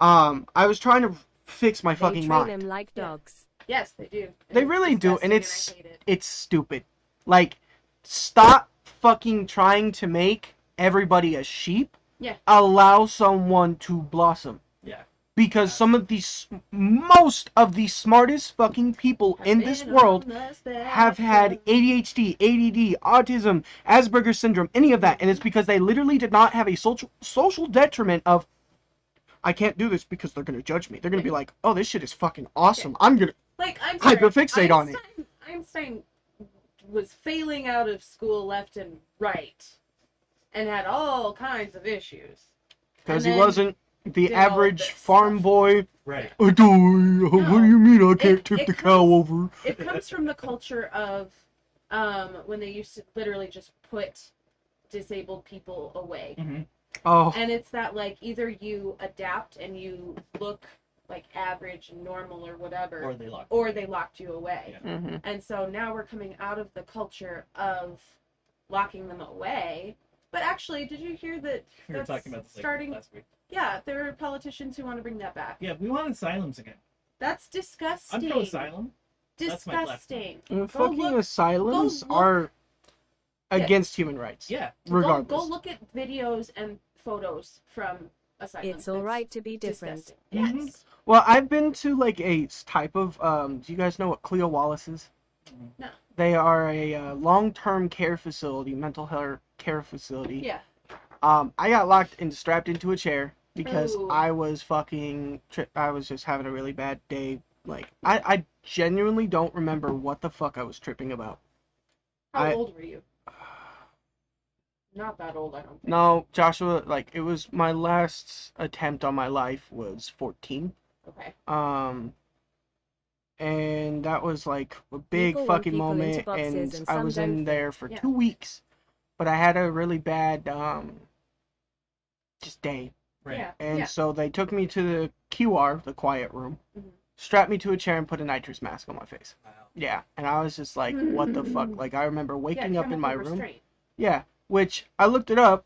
I was trying to fix my They fucking train mind. them like Yeah. dogs. Yes, they do. And They it's really do, and disgusting, I hate it. it's stupid. Like, stop fucking trying to make everybody a sheep. Yeah. Allow someone to blossom. Yeah. Because some of these, most of the smartest fucking people in this Been world on the spectrum. have had ADHD, ADD, autism, Asperger's syndrome, any of that, and it's because they literally did not have a social detriment of, I can't do this because they're gonna judge me. They're gonna be like, oh, this shit is fucking awesome. I'm gonna Like, I'm sorry, hyperfixate on it. Einstein was failing out of school left and right, and had all kinds of issues. Because And he then wasn't the did all of average this farm stuff. boy. Right. What do you mean I can't tip it the cow comes- over? It comes from the culture of when they used to literally just put disabled people away. Mm-hmm. Oh, And it's that, like, either you adapt and you look like average and normal or whatever, Or they lock. they locked you away. Yeah. hmm And so now we're coming out of the culture of locking them away. But actually, did you hear that We were that's talking about this starting? last week. Yeah, there are politicians who want to bring that back. Yeah, we want asylums again. That's I'm disgusting. pro asylum. That's my Disgusting. fucking look- asylums go look- are against human rights. Yeah. Regardless. Go look at videos and photos from asylums. It's all right to be different. Disgusting. Mhm. Yes. Well, I've been to like a type of do you guys know what Cleo Wallace is? No. They are a long-term care facility, mental health care facility. Yeah. I got locked and strapped into a chair because Ooh. I was fucking I was just having a really bad day. Like I genuinely don't remember what the fuck I was tripping about. How I- old were you? Not that old, I don't think. No, Joshua, like it was my last attempt on my life was 14. Okay. And that was like a big People want fucking people into moment, boxes and and I some was don't in fit. there for Yeah. 2 weeks, but I had a really bad just day, Right. Yeah. and yeah. so they took me to the QR, the quiet room, Mhm. strapped me to a chair, and put a nitrous mask on my face. Wow. Yeah, and I was just like, what the fuck? Like I remember waking up in my room. Restraint. Yeah, which I looked it up.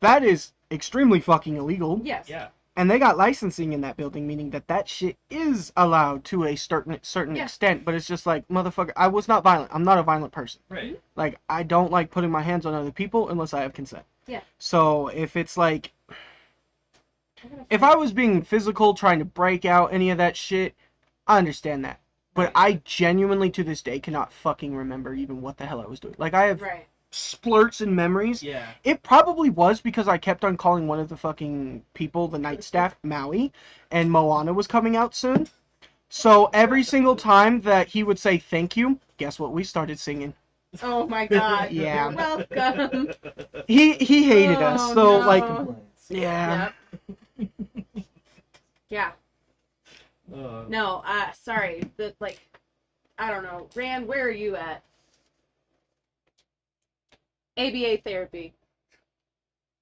That is extremely fucking illegal. Yes. Yeah. And they got licensing in that building, meaning that that shit is allowed to a certain Yeah. extent. But it's just like, motherfucker, I was not violent. I'm not a violent person. Right. Like, I don't like putting my hands on other people unless I have consent. Yeah. So if it's like, I'm gonna if find- I was being physical, trying to break out any of that shit, I understand that. But Right. I genuinely, to this day, cannot fucking remember even what the hell I was doing. Like, I have Right. splurts and memories. Yeah. It probably was because I kept on calling one of the fucking people, the night staff, Maui, and Moana was coming out soon. So every single time that he would say thank you, guess what we started singing? Oh my god. Yeah. Welcome. He hated us. Oh, So no. like, yeah. Yep. Yeah. No, sorry. Like, I don't know. Rand, where are you at? ABA therapy.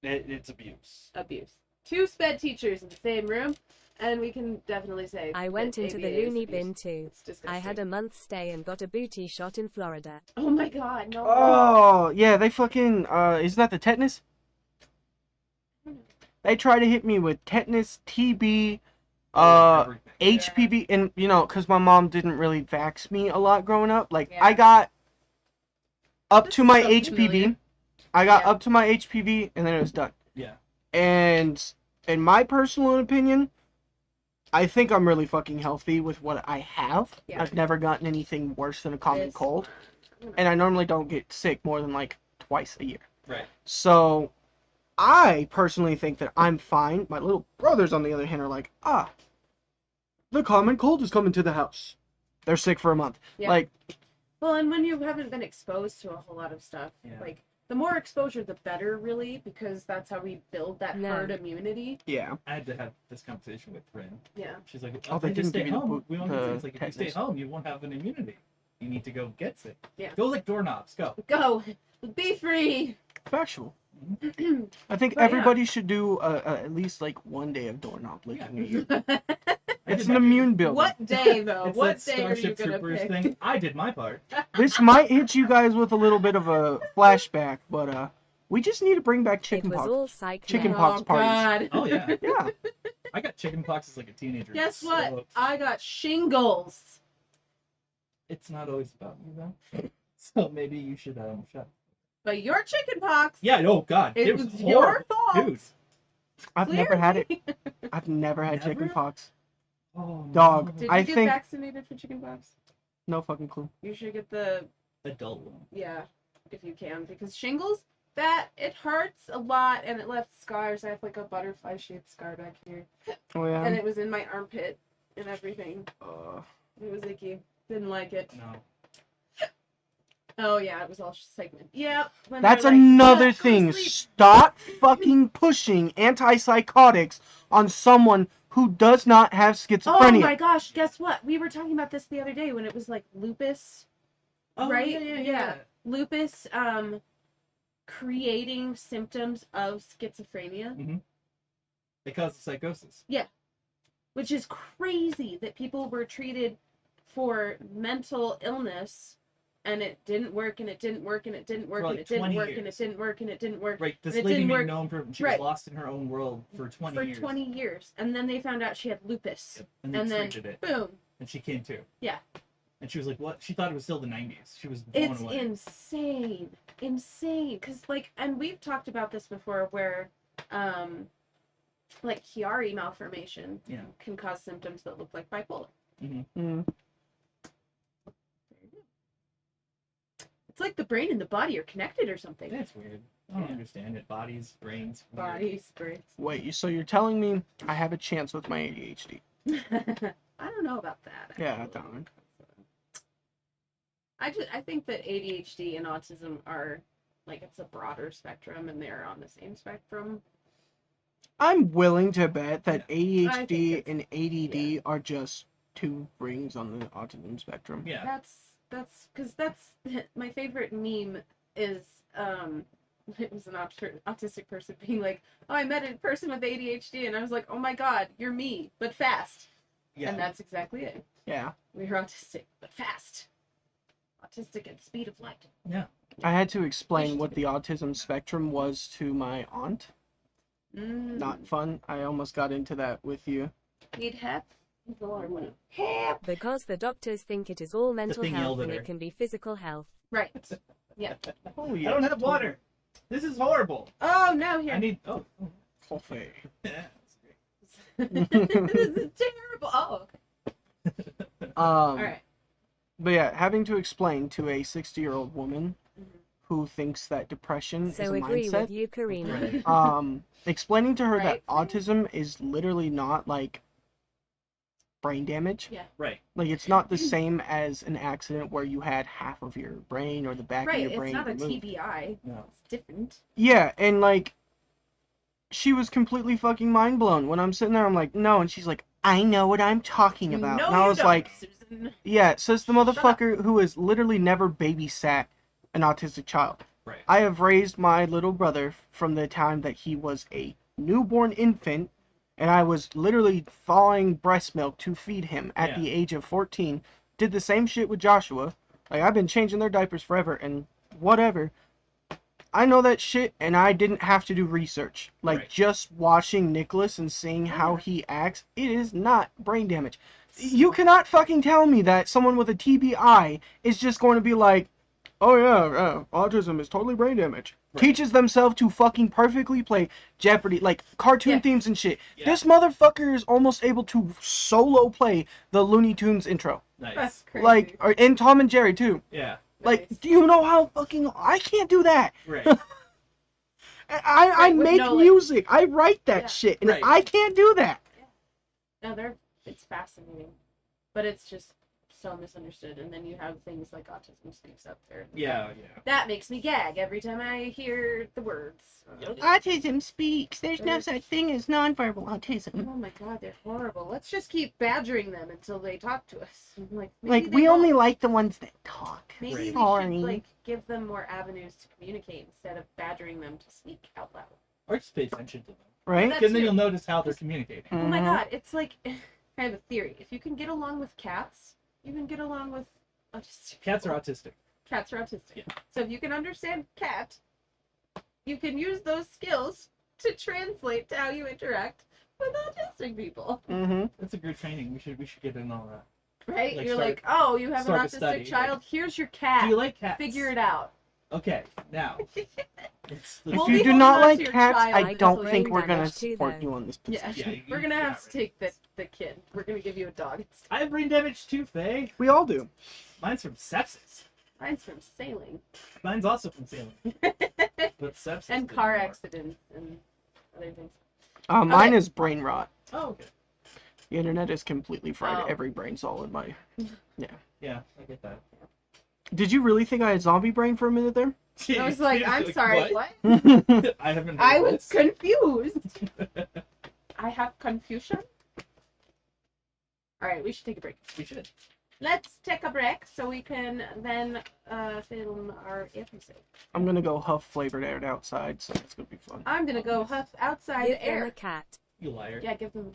It's abuse. Abuse. 2 sped teachers in the same room, and we can definitely say I went that into the ABA is loony abuse. bin too. It's disgusting. I had a month's stay and got a booty shot in Florida. Oh my god, no. Oh, yeah, they fucking, isn't that the tetanus? They try to hit me with tetanus, TB, Everything. HPV, and, you know, because my mom didn't really vax me a lot growing up. Like, Yeah. I got up This to is my so HPV. familiar. I got Yeah. up to my HPV, and then it was done. Yeah. And in my personal opinion, I think I'm really fucking healthy with what I have. Yeah. I've never gotten anything worse than a common This- cold. And I normally don't get sick more than like twice a year. Right. So, I personally think that I'm fine. My little brothers, on the other hand, are like, the common cold is coming to the house. They're sick for a month. Yeah. Like, Well, and when you haven't been exposed to a whole lot of stuff, Yeah. like, the more exposure, the better, really, because that's how we build that No. herd immunity. yeah. I had to have this conversation with Rin. Yeah. She's like, Oh, if they I just didn't give stay you the home, boot- we won't the get sick. It's like, if you stay tetanus. home, you won't have an immunity. You need to go get sick. Yeah. Go lick doorknobs. Go. Go! Be free! Factual. Mm-hmm. I think But yeah. everybody should do at least like one day of doorknob licking a year. I It's did an my immune duty. builder. What day, though? It's What that day are you Starship gonna Troopers pick? thing. I did my part. This might hit you guys with a little bit of a flashback, but we just need to bring back It chicken was pox. all psych. Chicken now. pox Oh, parties. God. Oh yeah. Yeah. I got chicken pox as like a teenager. Guess so what? I got shingles. It's not always about you though. So maybe you should shut. But your chicken pox, Yeah. Oh God. it was horrible. your fault. Dude. I've never had it. Clearly. I've never had Never? chicken pox. Oh, Dog. no. Did you I get think- vaccinated for chicken pox? No fucking clue. You should get the, Adult one. yeah, if you can, because shingles, that, it hurts a lot, and it left scars. I have like a butterfly-shaped scar back here, Oh yeah. and it was in my armpit and everything. Uh, It was icky. Didn't like it. No. Oh yeah, it was all segment. Yep. when that's they're like, another "Yeah, go to thing. sleep." Stop fucking pushing antipsychotics on someone who does not have Oh schizophrenia. my gosh, guess what? We were talking about this the other day when it was like lupus. Oh, Right? Yeah. Lupus creating symptoms of schizophrenia, It causes psychosis. which is crazy that people were treated for mental illness and it didn't work and it didn't work and it didn't work For, and like, it didn't 20 work and it years. didn't work and it didn't work Right. This It lady didn't made work. known for she Right. was lost in her own world for 20 for years. 20 years. And then they found out she had lupus. Yep. And they And then, treated it. boom. And she came to. Yeah. And she was like, "What?" She thought it was still the 90s. She was blown It's away. insane. Because, like, and we've talked about this before where, like, Chiari malformation Yeah. can cause symptoms that look like bipolar. Mm. It's like the brain and the body are connected or something. That's weird. I don't Yeah. understand it. Bodies, brains. weird. Bodies, brains. Wait, so you're telling me I have a chance with my ADHD? I don't know about that. Yeah, I actually. don't. I think that ADHD and autism are like it's a broader spectrum and they're on the same spectrum. I'm willing to bet that I ADHD think and ADD are just two rings on the autism spectrum. Yeah. That's because that's my favorite meme is it was an autistic person being like, oh, I met a person with ADHD and I was like, oh my god, you're me but fast. Yeah. And that's exactly it. Yeah. We're autistic but fast. Autistic at the speed of light. I had to explain what the autism spectrum was to my aunt. Mm. Not fun. I almost got into that with you. Need help? The water went out. Help! Because the doctors think it is all mental thing health yelled at and her. it can be physical health. Right. Yeah. Oh I don't have water. This is horrible. Oh no, here. I need. Oh. Coffee. Yeah. This is terrible. Oh, okay. All right. But yeah, having to explain to a 60-year-old woman Mhm. who thinks that depression is So a agree mindset, with you, Karina. Right. explaining to her that Right. autism is literally not like brain damage. Yeah. Right. Like it's not the same as an accident where you had half of your brain or the back of Right. your It's brain not a removed. TBI. No. It's different. Yeah, and like she was completely fucking mind blown when I'm sitting there. I'm like, no, and she's like, I know what I'm talking about. No, and I you was don't, like, Susan. yeah, says the Shut up. motherfucker who has literally never babysat an autistic child. Right. I have raised my little brother from the time that he was a newborn infant, and I was literally thawing breast milk to feed him at Yeah. the age of 14. Did the same shit with Joshua. Like, I've been changing their diapers forever, and whatever. I know that shit, and I didn't have to do research. Like, Right. just watching Nicholas and seeing how he acts, it is not brain damage. You cannot fucking tell me that someone with a TBI is just going to be like, oh yeah, autism is totally brain damage. Right. Teaches themselves to fucking perfectly play Jeopardy, like cartoon Yeah. themes and shit. Yeah. This motherfucker is almost able to solo play the Looney Tunes intro. Nice. That's crazy. Like, and Tom and Jerry too. Yeah. Like, Nice. do you know how fucking I can't do that? Right. I Right, with make no, like- music. I write that Yeah. shit, and Right. I can't do that. No, it's fascinating, but it's just so misunderstood. And then you have things like autism speaks up there. Yeah. That makes me gag every time I hear the words. Yep. Autism speaks. There's no There's- such thing as nonverbal autism. Oh my god, they're horrible. Let's just keep badgering them until they talk to us. Like, maybe Like, they we only won't. like the ones that talk. Maybe Right. we Sorry. should like give them more avenues to communicate instead of badgering them to speak out loud. Or just pay attention to them. Right? That's Because then true. you'll notice how they're communicating. Oh my Mhm. god, it's like I have a theory. If you can get along with cats, you can get along with autistic Cats are people. autistic. Cats are autistic. Yeah. So if you can understand cat, you can use those skills to translate to how you interact with autistic people. Mm-hmm. That's a good training. We should get in all that. Right? Like You're start- like, oh, you have an start a autistic study. child. Here's your cat. Do you like cats? Figure it out. Okay. Now. Let's We'll If be you do holding not on to like your cats, child I until don't you think do we're gonna damage too, support though. you on this Yeah, position. Yeah, we're gonna you have got to take the kid. We're gonna give you a dog. I have brain damage too, Faye. We all do. Mine's from sepsis. Mine's from sailing Mine's also from sailing. But sepsis. and didn't car work. accidents and other things. Mine Okay. is brain rot. Oh, okay. The internet has completely fried Oh. every brain cell in my. Yeah, I get that. Did you really think I had zombie brain for a minute there? I was like, I'm sorry, what? I haven't heard I was this. confused. I have confusion. All right, we should take a break. We should. Let's take a break so we can then film our episode. I'm gonna go huff flavored air outside, so it's gonna be fun. I'm gonna go huff outside Give them air. a cat. You liar. Yeah, give them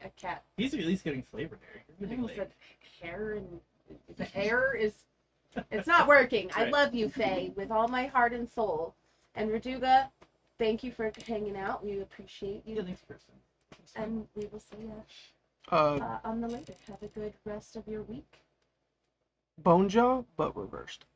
a cat. He's at least getting flavored air. I You're really almost late. said hair and the air is. It's not working. I Right. love you, Faye, with all my heart and soul. And Raduga, thank you for hanging out. We appreciate Yeah, you. thanks, Kristen. It's fun. And we will see you Uh, on the later. Have a good rest of your week. bone jaw, but reversed.